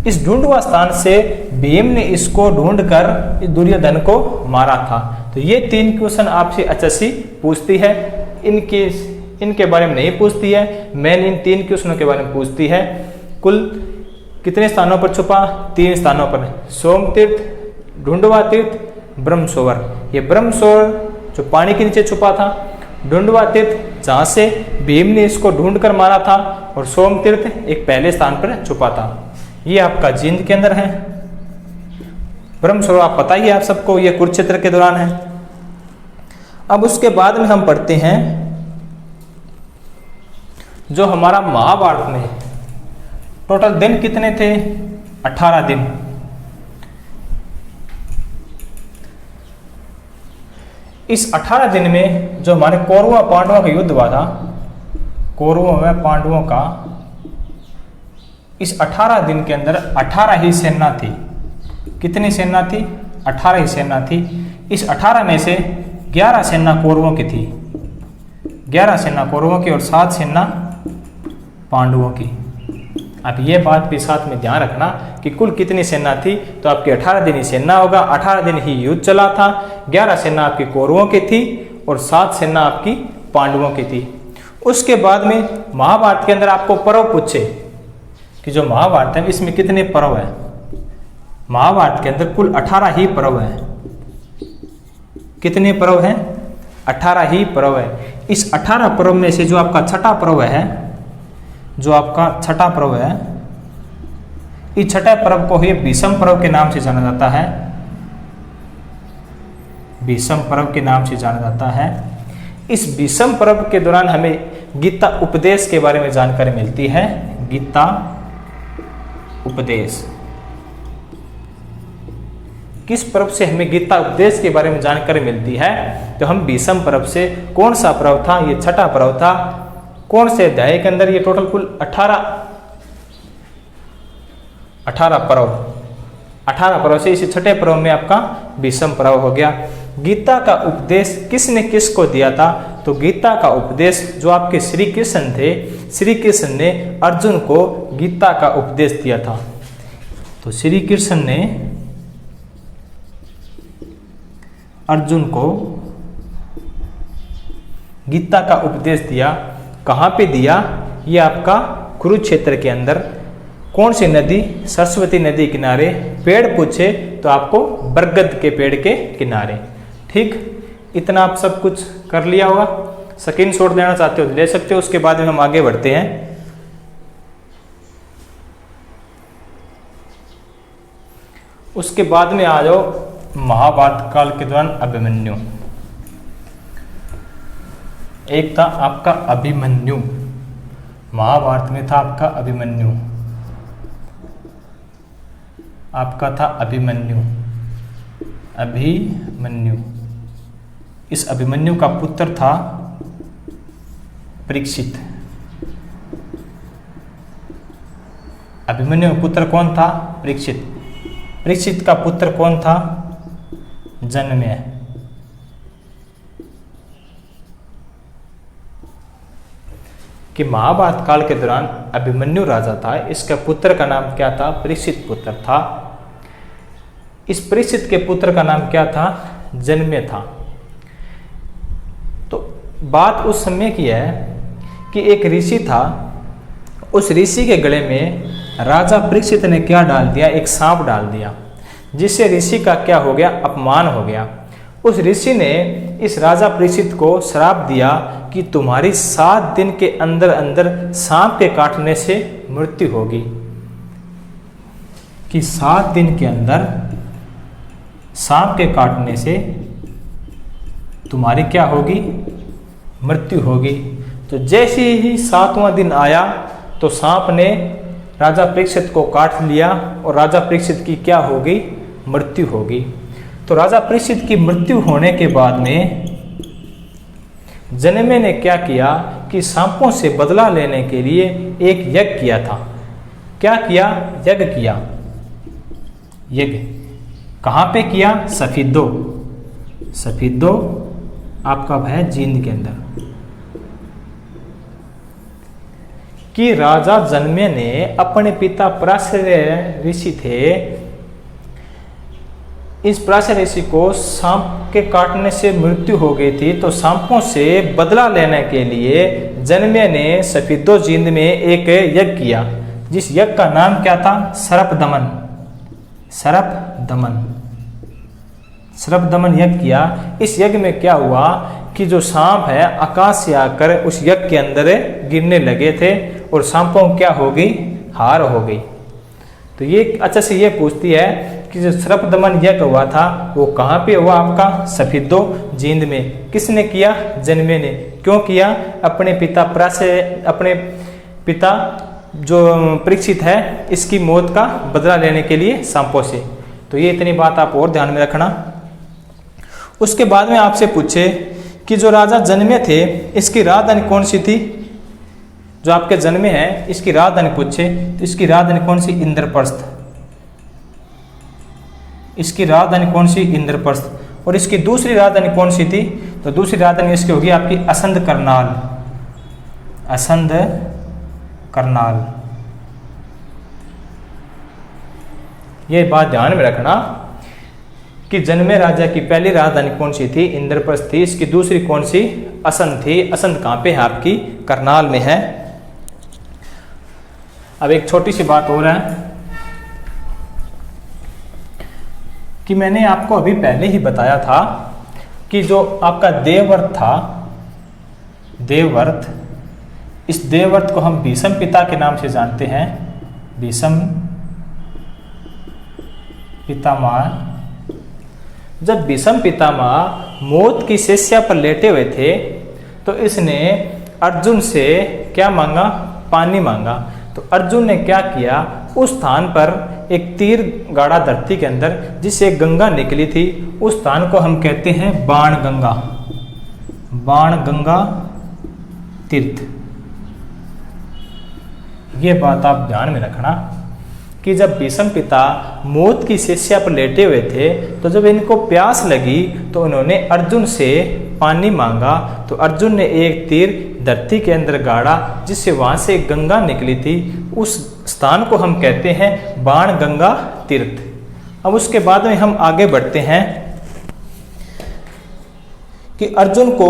इस ढूंढवा स्थान से भीम ने इसको ढूंढकर दुर्योधन को मारा था। तो ये 3 क्वेश्चन आपसे HSC पूछती है। इनके बारे में नहीं पूछती है, मेन इन 3 क्वेश्चनों के बारे में पूछती है। कुल कितने स्थानों पर छुपा? 3 स्थानों पर, सोम तीर्थ, ढूंढवा तीर्थ, ब्रह्म सरोवर। ये ब्रह्म सरोवर जो पानी के नीचे छुपा था, ढूंढवा तीर्थ जहाँ से भीम ने इसको ढूंढकर मारा था, और सोम तीर्थ एक पहले स्थान पर छुपा था। ये आपका जींद के अंदर है। ब्रह्म सरोवर आप पता ही है आप सबको, ये कुरुक्षेत्र के दौरान है। अब उसके बाद में हम पढ़ते हैं जो हमारा महाभारत में टोटल दिन कितने थे? 18 दिन। इस 18 दिन में जो हमारे कौरवों पांडवों का युद्ध हुआ था, कौरवों में पांडवों का, इस 18 दिन के अंदर 18 ही सेना थी। कितनी सेना थी? 18 ही सेना थी। इस 18 में से 11 सेना कौरवों की थी, 11 सेना कौरवों की और 7 सेना पांडवों की। अब ये बात भी साथ में ध्यान रखना कि कुल कितनी सेना थी, तो आपकी 18 दिन ही सेना होगा। 18 दिन ही युद्ध चला था। 11 सेना आपकी कौरवों की थी और 7 सेना आपकी पांडवों की थी। उसके बाद में महाभारत के अंदर आपको पर्व पूछे कि जो महाभारत है इसमें कितने पर्व है। महाभारत के अंदर कुल 18 ही पर्व है। कितने पर्व हैं? 18 ही पर्व है। इस 18 पर्व में से जो आपका छठा पर्व है, जो आपका छठा पर्व है, इस छठे पर्व को ही भीष्म पर्व के नाम से जाना जाता है। भीष्म पर्व के नाम से जाना जाता है। इस भीष्म पर्व के दौरान हमें गीता उपदेश के बारे में जानकारी मिलती है। गीता उपदेश। किस पर्व से हमें गीता उपदेश के बारे में जानकारी मिलती है? तो हम भीष्म पर्व से। कौन सा पर्व था? ये छठा पर्व था। कौन से अध्याय के अंदर? ये टोटल कुल 18 पर्व से इस छठे पर्व में आपका भीष्म पर्व हो गया। गीता का उपदेश किसने किसको दिया था? तो गीता का उपदेश जो आपके श्री कृष्ण थे, श्री कृष्ण ने अर्जुन को गीता का उपदेश दिया था। तो श्री कृष्ण ने अर्जुन को गीता का उपदेश दिया। कहाँ पे दिया? ये आपका कुरुक्षेत्र के अंदर। कौन सी नदी? सरस्वती नदी किनारे। पेड़ पूछे तो आपको बरगद के पेड़ के किनारे। ठीक, इतना आप सब कुछ कर लिया होगा। स्क्रीनशॉट लेना चाहते हो ले सकते हो। उसके बाद में हम आगे बढ़ते हैं। उसके बाद में आ जाओ महाभारत काल के दौरान अभिमन्यु। एक था आपका अभिमन्यु, महाभारत में था आपका अभिमन्यु। आपका था अभिमन्यु। अभिमन्यु, इस अभिमन्यु का पुत्र था परीक्षित। अभिमन्यु का पुत्र कौन था? परीक्षित। परीक्षित का पुत्र कौन था? जन्मेय। कि महाभारत काल के दौरान अभिमन्यु राजा था। इसका पुत्र का नाम क्या था? परीक्षित पुत्र था। इस परीक्षित के पुत्र का नाम क्या था? जन्मेय था। तो बात उस समय की है कि एक ऋषि था। उस ऋषि के गले में राजा परीक्षित ने क्या डाल दिया? एक सांप डाल दिया, जिससे ऋषि का क्या हो गया? अपमान हो गया। उस ऋषि ने इस राजा परीक्षित को श्राप दिया कि तुम्हारी 7 दिन के अंदर अंदर सांप के काटने से मृत्यु होगी। कि 7 दिन के अंदर सांप के काटने से तुम्हारी क्या होगी? मृत्यु होगी। तो जैसे ही 7वां दिन आया तो सांप ने राजा परीक्षित को काट लिया और राजा परीक्षित की क्या होगी? मृत्यु होगी। तो राजा परीक्षित की मृत्यु होने के बाद में जन्मेय ने क्या किया कि सांपों से बदला लेने के लिए एक यज्ञ किया था। क्या किया? यज्ञ किया। यज्ञ कहाँ पे किया? सफीदो। सफीदो आपका है जींद के अंदर। कि राजा जन्मेय ने अपने पिता पराशर ऋषि थे, इस पराशर ऋषि को सांप के काटने से मृत्यु हो गई थी। तो सांपों से बदला लेने के लिए जन्मेय ने सफीदो जींद में एक यज्ञ किया, जिस यज्ञ का नाम क्या था? सर्पदमन। सर्पदमन। सर्पदमन यज्ञ किया। इस यज्ञ में क्या हुआ कि जो सांप है आकाश से आकर उस यज्ञ के अंदर गिरने लगे थे और सांपों क्या हो गई? हार हो गई। तो ये अच्छा से ये पूछती है कि जो सर्पदमन यज्ञ हुआ था वो कहाँ पे हुआ आपका? सफिद्दो जींद में। किसने किया? जनमे ने। क्यों किया? अपने पिता जो परीक्षित है इसकी मौत का बदला लेने के लिए सांपों से। तो ये इतनी बात आप और ध्यान में रखना। उसके बाद में आपसे पूछे कि जो राजा जनमे थे इसकी राजधानी कौन सी थी? जो आपके जन्मे हैं इसकी राजधानी पूछे तो इसकी राजधानी कौन सी? इंद्रप्रस्थ। इसकी राजधानी कौन सी? इंद्रप्रस्थ। और इसकी दूसरी राजधानी कौन सी थी? तो दूसरी राजधानी इसकी होगी आपकी असंध करनाल। असंध करनाल। ये बात ध्यान में रखना कि जनमे राजा की पहली राजधानी कौन सी थी? इंद्रप्रस्थ थी। इसकी दूसरी कौन सी? असंध थी। असंध कहाँ पे है आपकी? करनाल में है। अब एक छोटी सी बात हो रहा है कि मैंने आपको अभी पहले ही बताया था कि जो आपका देवव्रत था, देवव्रत, इस देवव्रत को हम भीष्म पिता के नाम से जानते हैं। भीष्म पितामह। जब भीष्म पितामह मौत की शैया पर लेटे हुए थे तो इसने अर्जुन से क्या मांगा? पानी मांगा। तो अर्जुन ने क्या किया? उस स्थान पर एक तीर गाड़ा धरती के अंदर जिससे गंगा निकली थी, उस स्थान को हम कहते हैं बाण गंगा। बाण गंगा तीर्थ। ये बात आप ध्यान में रखना कि जब भीष्म पिता मौत की शैया पर लेटे हुए थे तो जब इनको प्यास लगी तो उन्होंने अर्जुन से पानी मांगा। तो अर्जुन ने एक तीर धरती के अंदर गाड़ा जिससे वहां से गंगा निकली थी। उस स्थान को हम कहते हैं बाण गंगा तीर्थ। अब उसके बाद में हम आगे बढ़ते हैं कि अर्जुन को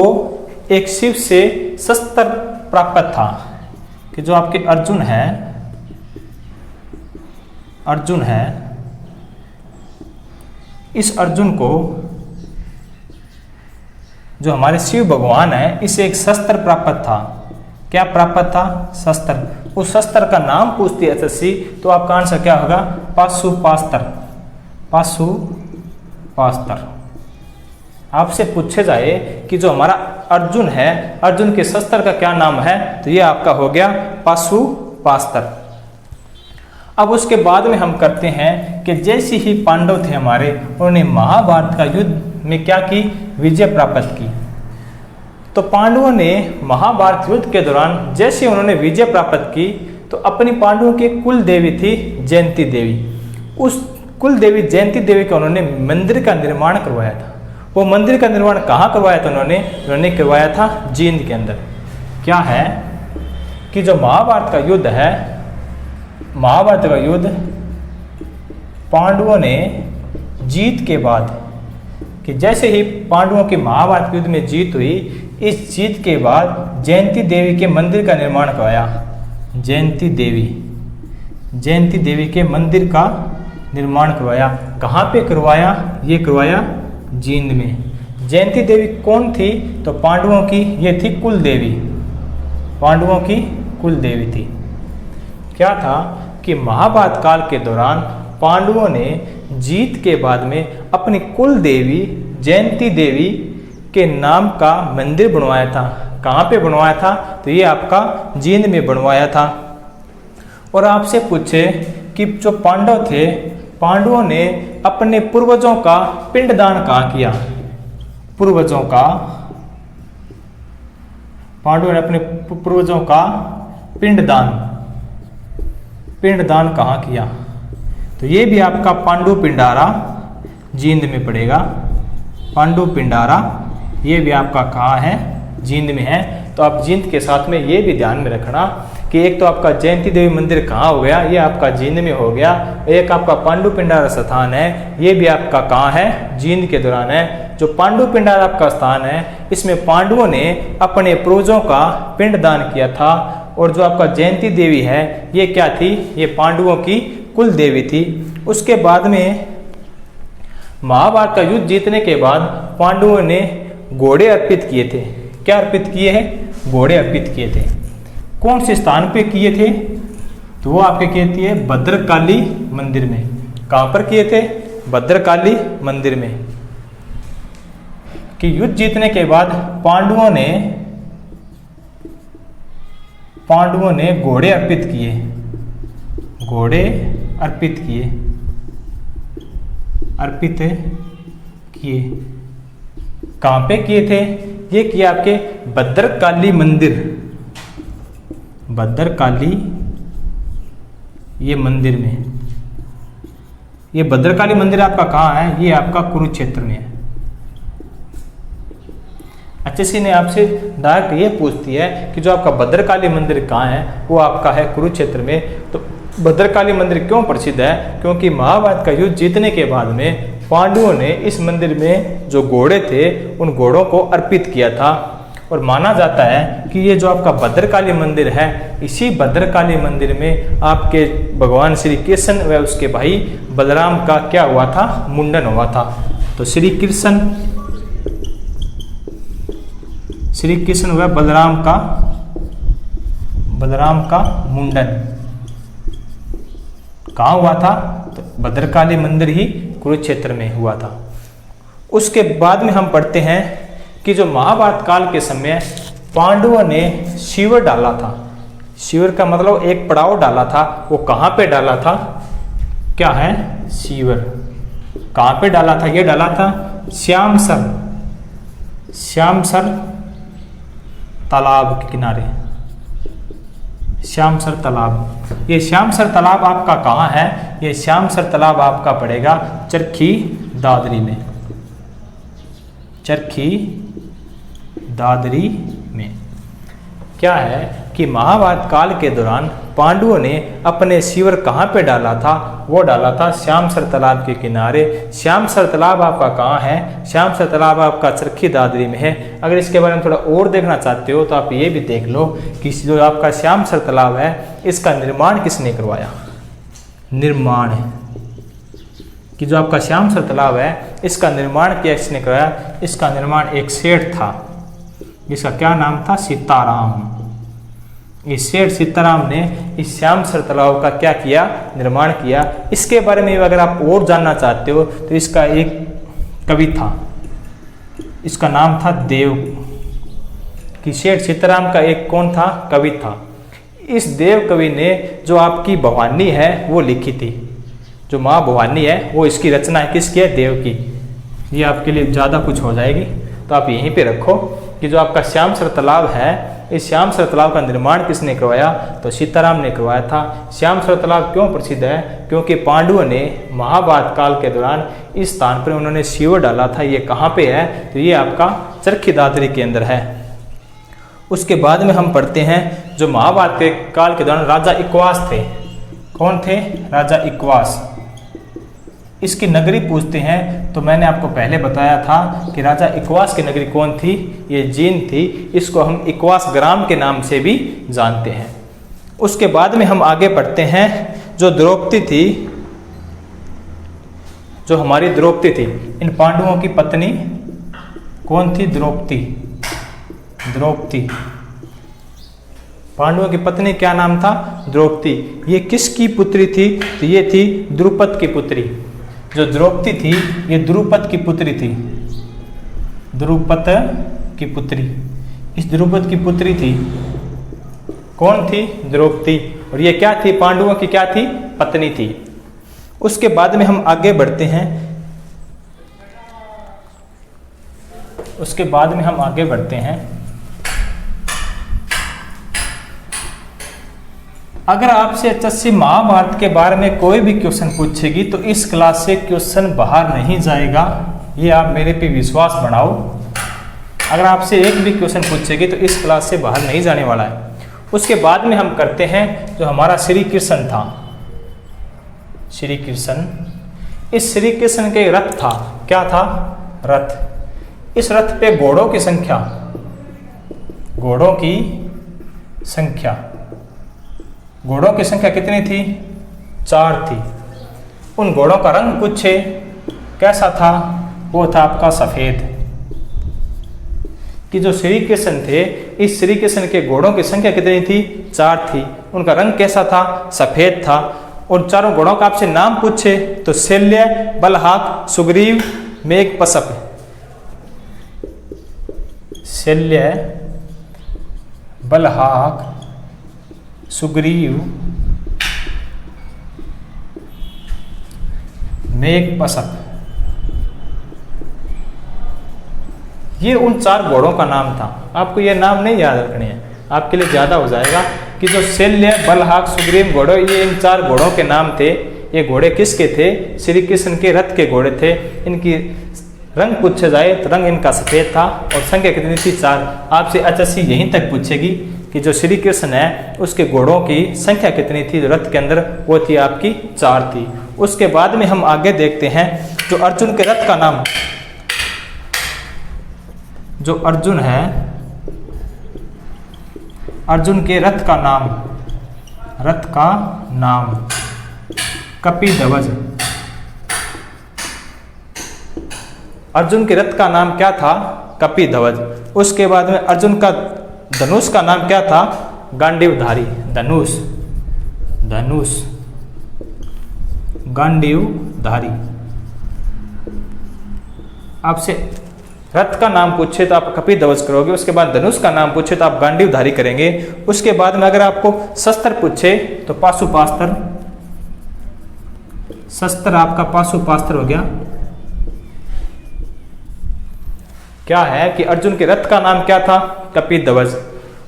एक शिव से शस्त्र प्राप्त था कि जो आपके अर्जुन है, इस अर्जुन को जो हमारे शिव भगवान है इसे एक शस्त्र प्राप्त था। क्या प्राप्त था? शस्त्र। उस शस्त्र का नाम पूछती है एसएससी तो आपका आंसर क्या होगा? पाशुपास्त्र। पाशुपास्त्र। आपसे पूछे जाए कि जो हमारा अर्जुन है, अर्जुन के शस्त्र का क्या नाम है? तो ये आपका हो गया पाशुपास्त्र। अब उसके बाद में हम करते हैं कि जैसे ही पांडव थे हमारे, उन्होंने महाभारत का युद्ध में क्या की? विजय प्राप्त की। तो पांडवों ने महाभारत युद्ध के दौरान जैसे उन्होंने विजय प्राप्त की तो अपनी पांडवों की कुल देवी थी जयंती देवी। उस कुल देवी जयंती देवी का उन्होंने मंदिर का निर्माण करवाया था। वो मंदिर का निर्माण कहाँ करवाया था? उन्होंने करवाया था जींद के अंदर। क्या है कि जो महाभारत का युद्ध है, महाभारत का युद्ध पांडवों ने जीत के बाद कि जैसे ही पांडवों के महाभारत युद्ध में जीत हुई, इस जीत के बाद जयंती देवी के मंदिर का निर्माण करवाया। जयंती देवी के मंदिर का निर्माण करवाया। कहाँ पे करवाया? ये करवाया जींद में। जयंती देवी कौन थी? तो पांडवों की ये थी कुल देवी। पांडवों की कुल देवी थी। क्या था कि महाभारत काल के दौरान पांडवों ने जीत के बाद में अपनी कुल देवी जयंती देवी के नाम का मंदिर बनवाया था। कहाँ पे बनवाया था? तो ये आपका जींद में बनवाया था। और आपसे पूछे कि जो पांडव थे, पांडवों ने अपने पूर्वजों का पिंडदान कहाँ किया? पूर्वजों का, पांडवों ने अपने पूर्वजों का पिंडदान कहाँ किया? तो ये भी आपका पांडु पिंडारा जींद में पड़ेगा। पांडु पिंडारा ये भी आपका कहाँ है? जींद में है। तो आप जींद के साथ में ये भी ध्यान में रखना कि एक तो आपका जयंती देवी मंदिर कहाँ हो गया? ये आपका जींद में हो गया। एक आपका पांडु पिंडारा स्थान है, ये भी आपका कहाँ है? जींद के दौरान है। जो पांडु पिंडारा आपका स्थान है, इसमें पांडवों ने अपने पूर्वजों का पिंडदान किया था। और जो आपका जयंती देवी है, ये क्या थी? ये पांडवों की कुल देवी थी। उसके बाद में महाभारत का युद्ध जीतने के बाद पांडवों ने घोड़े अर्पित किए थे। क्या अर्पित किए हैं? घोड़े अर्पित किए थे। कौन से स्थान पे किए थे? तो वो आपके किए थे भद्रकाली मंदिर में। कहाँ पर किए थे? भद्रकाली मंदिर में कि युद्ध जीतने के बाद पांडवों ने घोड़े अर्पित किए, घोड़े अर्पित किए। कहाँ पे किए थे? ये किए आपके भद्रकाली मंदिर, भद्रकाली ये मंदिर में। ये भद्रकाली मंदिर आपका कहाँ है? ये आपका कुरुक्षेत्र में है। अच्छे से ने आपसे डायरेक्ट ये पूछती है कि जो आपका भद्रकाली मंदिर कहाँ है? वो आपका है कुरुक्षेत्र में। तो भद्रकाली मंदिर क्यों प्रसिद्ध है? क्योंकि महाभारत का युद्ध जीतने के बाद में पांडवों ने इस मंदिर में जो घोड़े थे उन घोड़ों को अर्पित किया था। और माना जाता है कि ये जो आपका भद्रकाली मंदिर है, इसी भद्रकाली मंदिर में आपके भगवान श्री कृष्ण व उसके भाई बलराम का क्या हुआ था? मुंडन हुआ था। तो श्री कृष्ण व बलराम का मुंडन कहाँ हुआ था? तो भद्रकाली मंदिर ही कुरुक्षेत्र में हुआ था। उसके बाद में हम पढ़ते हैं कि जो महाभारत काल के समय पांडवों ने शिविर डाला था। शिविर का मतलब एक पड़ाव डाला था। वो कहाँ पे डाला था? क्या है? शिविर कहाँ पे डाला था? ये डाला था श्यामसर तालाब के किनारे, श्यामसर तालाब। ये श्यामसर तालाब आपका कहाँ है? ये श्यामसर तालाब आपका पड़ेगा चरखी दादरी में, चरखी दादरी में। क्या है कि महाभारत काल के दौरान पांडवों ने अपने शिविर कहाँ पे डाला था? वो डाला था श्यामसर तालाब के किनारे। श्यामसर तालाब आपका कहाँ है? श्यामसर तालाब आपका चरखी दादरी में है। अगर इसके बारे में थोड़ा और देखना चाहते हो तो आप ये भी देख लो कि जो आपका श्यामसर तालाब है इसका निर्माण किसने करवाया? निर्माण कि जो आपका श्यामसर तालाब है इसका निर्माण किसने करवाया? इसका निर्माण एक सेठ था जिसका क्या नाम था? सीताराम। इस सेठ सीताराम ने इस श्यामसर तालाब का क्या किया? निर्माण किया। इसके बारे में अगर आप और जानना चाहते हो तो इसका एक कवि था, इसका नाम था देव। कि सेठ सीताराम का एक कौन था? कवि था। इस देव कवि ने जो आपकी भवानी है वो लिखी थी। जो माँ भवानी है वो इसकी रचना है किसकी है? देव की। ये आपके लिए ज़्यादा कुछ हो जाएगी तो आप यहीं पे रखो कि जो आपका श्यामसर तालाब है, इस श्यामसर तालाब का निर्माण किसने करवाया? तो सीताराम ने करवाया था। श्यामसर तालाब क्यों प्रसिद्ध है? क्योंकि पांडवों ने महाभारत काल के दौरान इस स्थान पर उन्होंने शिविर डाला था। ये कहाँ पे है? तो ये आपका चरखी दादरी के अंदर है। उसके बाद में हम पढ़ते हैं जो महाभारत के काल के दौरान राजा इक्वास थे। कौन थे? राजा इक्वास। इसकी नगरी पूछते हैं तो मैंने आपको पहले बताया था कि राजा इक्वास की नगरी कौन थी? ये जीन थी। इसको हम इक्वास ग्राम के नाम से भी जानते हैं। उसके बाद में हम आगे पढ़ते हैं जो द्रौपदी थी, जो हमारी द्रौपदी थी, इन पांडवों की पत्नी कौन थी? द्रौपदी। पांडवों की पत्नी क्या नाम था? द्रौपदी। ये किसकी पुत्री थी? तो ये थी द्रुपद की पुत्री। जो द्रौपदी थी ये द्रुपद की पुत्री थी, द्रुपद की पुत्री। इस द्रुपद की पुत्री थी कौन थी? द्रौपदी। और ये क्या थी? पांडवों की क्या थी? पत्नी थी। उसके बाद में हम आगे बढ़ते हैं। अगर आपसे एचएससी महाभारत के बारे में कोई भी क्वेश्चन पूछेगी तो इस क्लास से क्वेश्चन बाहर नहीं जाएगा। ये आप मेरे पे विश्वास बनाओ। अगर आपसे एक भी क्वेश्चन पूछेगी तो इस क्लास से बाहर नहीं जाने वाला है। उसके बाद में हम करते हैं जो हमारा श्री कृष्ण था, श्री कृष्ण। इस श्री कृष्ण के रथ था, क्या था? रथ। इस रथ पे घोड़ों की संख्या कितनी थी? 4 थी। उन घोड़ों का रंग पूछे कैसा था? वो था आपका सफेद। कि जो श्री कृष्ण थे, इस श्री कृष्ण के घोड़ों की संख्या कितनी थी? 4 थी। उनका रंग कैसा था? सफेद था। उन चारों घोड़ों का आपसे नाम पूछे तो शल्य, बलहाक, सुग्रीव, मेघपसप। शल्य, बलहाक, सुग्रीव, मेघपसप, ये उन चार घोड़ों का नाम था। आपको ये नाम नहीं याद रखने हैं, आपके लिए ज़्यादा हो जाएगा कि जो शल्य, बलहाक, सुग्रीव घोड़े, ये इन चार घोड़ों के नाम थे। ये घोड़े किसके थे? श्री कृष्ण के रथ के घोड़े थे। इनकी रंग पूछे जाए तो रंग इनका सफ़ेद था और संख्या कितनी थी? 4। आपसे HSC यहीं तक पूछेगी कि जो श्री कृष्ण है उसके घोड़ों की संख्या कितनी थी रथ के अंदर? वो थी आपकी 4 थी। उसके बाद में हम आगे देखते हैं जो अर्जुन के रथ का नाम, जो अर्जुन है, अर्जुन के रथ का नाम, रथ का नाम कपिध्वज। अर्जुन के रथ का नाम क्या था? कपिध्वज। उसके बाद में अर्जुन का धनुष का नाम क्या था? गांडीवधारी। धनुष, धनुष, गांडीवधारी। आपसे रथ का नाम पूछे तो आप कपिध्वज करोगे, उसके बाद धनुष का नाम पूछे तो आप गांडीवधारी करेंगे। उसके बाद में अगर आपको शस्त्र पूछे तो पाशुपास्त्र, शस्त्र आपका पाशुपास्त्र हो गया। क्या है कि अर्जुन के रथ का नाम क्या था? कपिध्वज।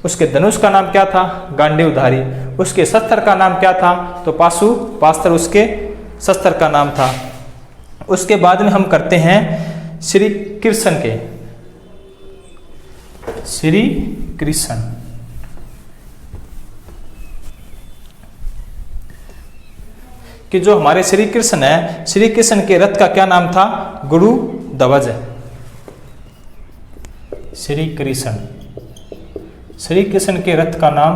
उसके धनुष का नाम क्या था? गांडीवधारी। उसके शस्त्र का नाम क्या था? तो पाशुपास्त्र उसके शस्त्र का नाम था। उसके बाद में हम करते हैं श्री कृष्ण के, श्री कृष्ण कि जो हमारे श्री कृष्ण है, श्री कृष्ण के रथ का क्या नाम था? गुरुध्वज। श्री कृष्ण, श्री कृष्ण के रथ का नाम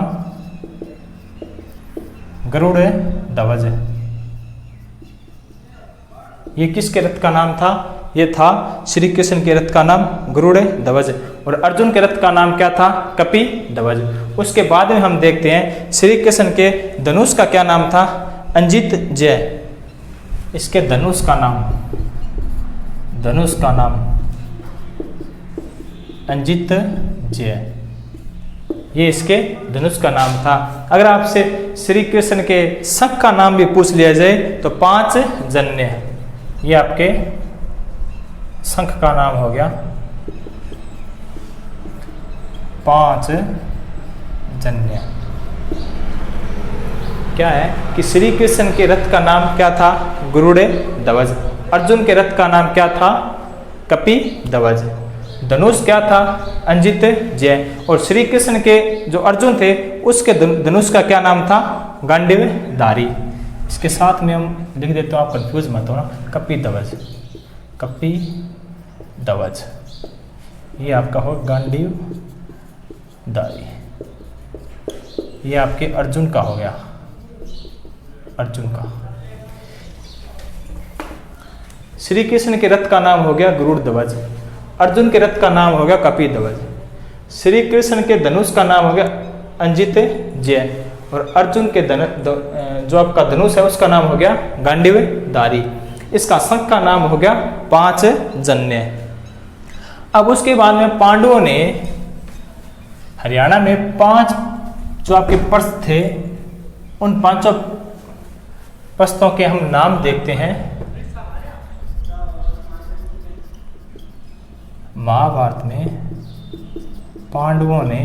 गरुड़ध्वज। ये किसके रथ का नाम था? ये था श्री कृष्ण के रथ का नाम गरुड़ध्वज। और अर्जुन के रथ का नाम क्या था? कपिध्वज। उसके बाद में हम देखते हैं श्री कृष्ण के धनुष का क्या नाम था? अंजित जय। इसके धनुष का नाम, धनुष का नाम अंजित जय, ये इसके धनुष का नाम था। अगर आपसे श्री कृष्ण के शंख का नाम भी पूछ लिया जाए तो 5 जन्य, ये आपके शंख का नाम हो गया 5 जन्य। क्या है कि श्री कृष्ण के रथ का नाम क्या था? गरुड़ध्वज। अर्जुन के रथ का नाम क्या था? कपिध्वज। धनुष क्या था? अंजित जय। और श्री कृष्ण के जो अर्जुन थे उसके धनुष का क्या नाम था? गांडीवधारी। इसके साथ में हम लिख देते हो, आप कंफ्यूज मत हो ना। कपिध्वज, कपिध्वज, ये आपका हो गांडीवधारी। ये आपके अर्जुन का हो गया, अर्जुन का। श्री कृष्ण के रथ का नाम हो गया गरुड़ध्वज, अर्जुन के रथ का नाम हो गया कपिध्वज। श्री कृष्ण के धनुष का नाम हो गया अंजित जय। और अर्जुन के जो आपका धनुष है उसका नाम हो गया गांडीवधारी। इसका शंख का नाम हो गया 5 जन्य। अब उसके बाद में पांडवों ने हरियाणा में 5 जो आपके प्रस्थ थे, उन 5 प्रस्थों के हम नाम देखते हैं। महाभारत में पांडवों ने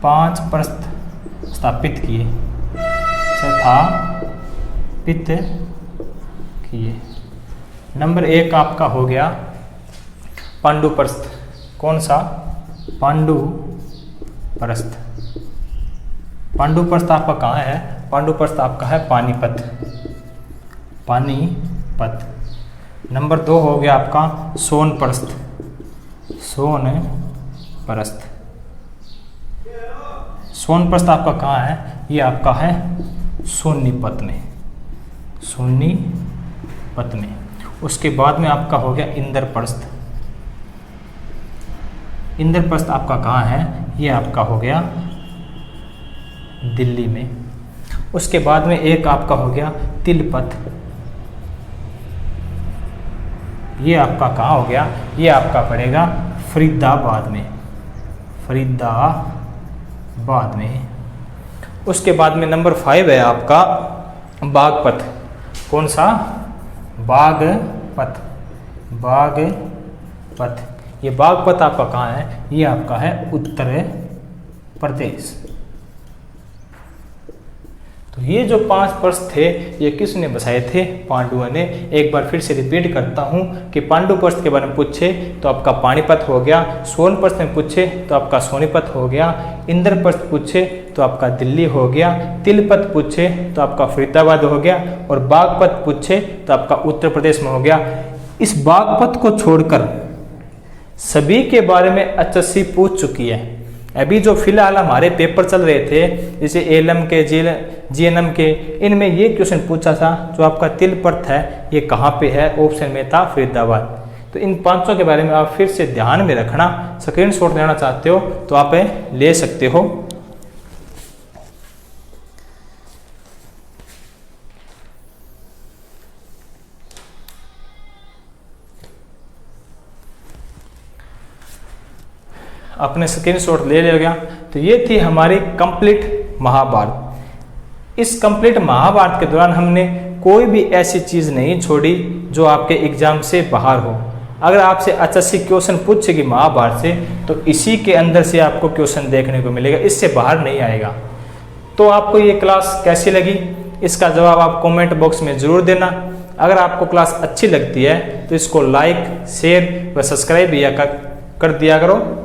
5 प्रस्थ स्थापित किए, स्थापित किए। नंबर 1 आपका हो गया पांडु प्रस्थ। कौन सा? पांडु प्रस्थ। पांडु प्रस्थ आपका कहाँ है? पांडु प्रस्थ आपका है पानीपत, पानीपत। नंबर 2 हो गया आपका सोनप्रस्थ, सोनप्रस्थ। सोनप्रस्थ आपका कहाँ है? ये आपका है सोनीपत में, सोनीपत में। उसके बाद में आपका हो गया इंद्रप्रस्थ। इंद्रप्रस्थ आपका कहाँ है? ये आपका हो गया दिल्ली में। उसके बाद में एक आपका हो गया तिलपत, ये आपका कहाँ हो गया, ये आपका पड़ेगा फरीदाबाद में, फरीदाबाद में। उसके बाद में नंबर 5 है आपका बागपत। कौन सा? बागपत, बागपत। ये बागपत आपका कहाँ है? ये आपका है उत्तर प्रदेश। तो ये जो 5 प्रश्न थे ये किसने बसाए थे? पांडुओं ने। एक बार फिर से रिपीट करता हूँ कि पांडु प्रश्न के बारे में पूछे तो आपका पानीपत हो गया, सोन प्रश्न में पूछे तो आपका सोनीपत हो गया, इंद्र प्रश्न पूछे तो आपका दिल्ली हो गया, तिलपत पूछे तो आपका फरीदाबाद हो गया, और बागपत पूछे तो आपका उत्तर प्रदेश में हो गया। इस बागपत को छोड़कर सभी के बारे में एचएससी पूछ चुकी है। अभी जो फिलहाल हमारे पेपर चल रहे थे जैसे एलएम के, जीएनएम के, इनमें ये क्वेश्चन पूछा था जो आपका तिलपत है ये कहाँ पे है? ऑप्शन में था फरीदाबाद। तो इन 5 के बारे में आप फिर से ध्यान में रखना। स्क्रीनशॉट लेना चाहते हो तो आप ले सकते हो। अपने स्क्रीनशॉट ले लिया। तो ये थी हमारी कंप्लीट महाभारत। इस कंप्लीट महाभारत के दौरान हमने कोई भी ऐसी चीज़ नहीं छोड़ी जो आपके एग्जाम से बाहर हो। अगर आपसे एचएससी क्वेश्चन पूछेगी महाभारत से तो इसी के अंदर से आपको क्वेश्चन देखने को मिलेगा, इससे बाहर नहीं आएगा। तो आपको ये क्लास कैसी लगी इसका जवाब आप कमेंट बॉक्स में ज़रूर देना। अगर आपको क्लास अच्छी लगती है तो इसको लाइक, शेयर व सब्सक्राइब या कर दिया करो।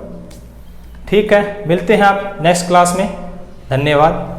ठीक है, मिलते हैं आप नेक्स्ट क्लास में। धन्यवाद।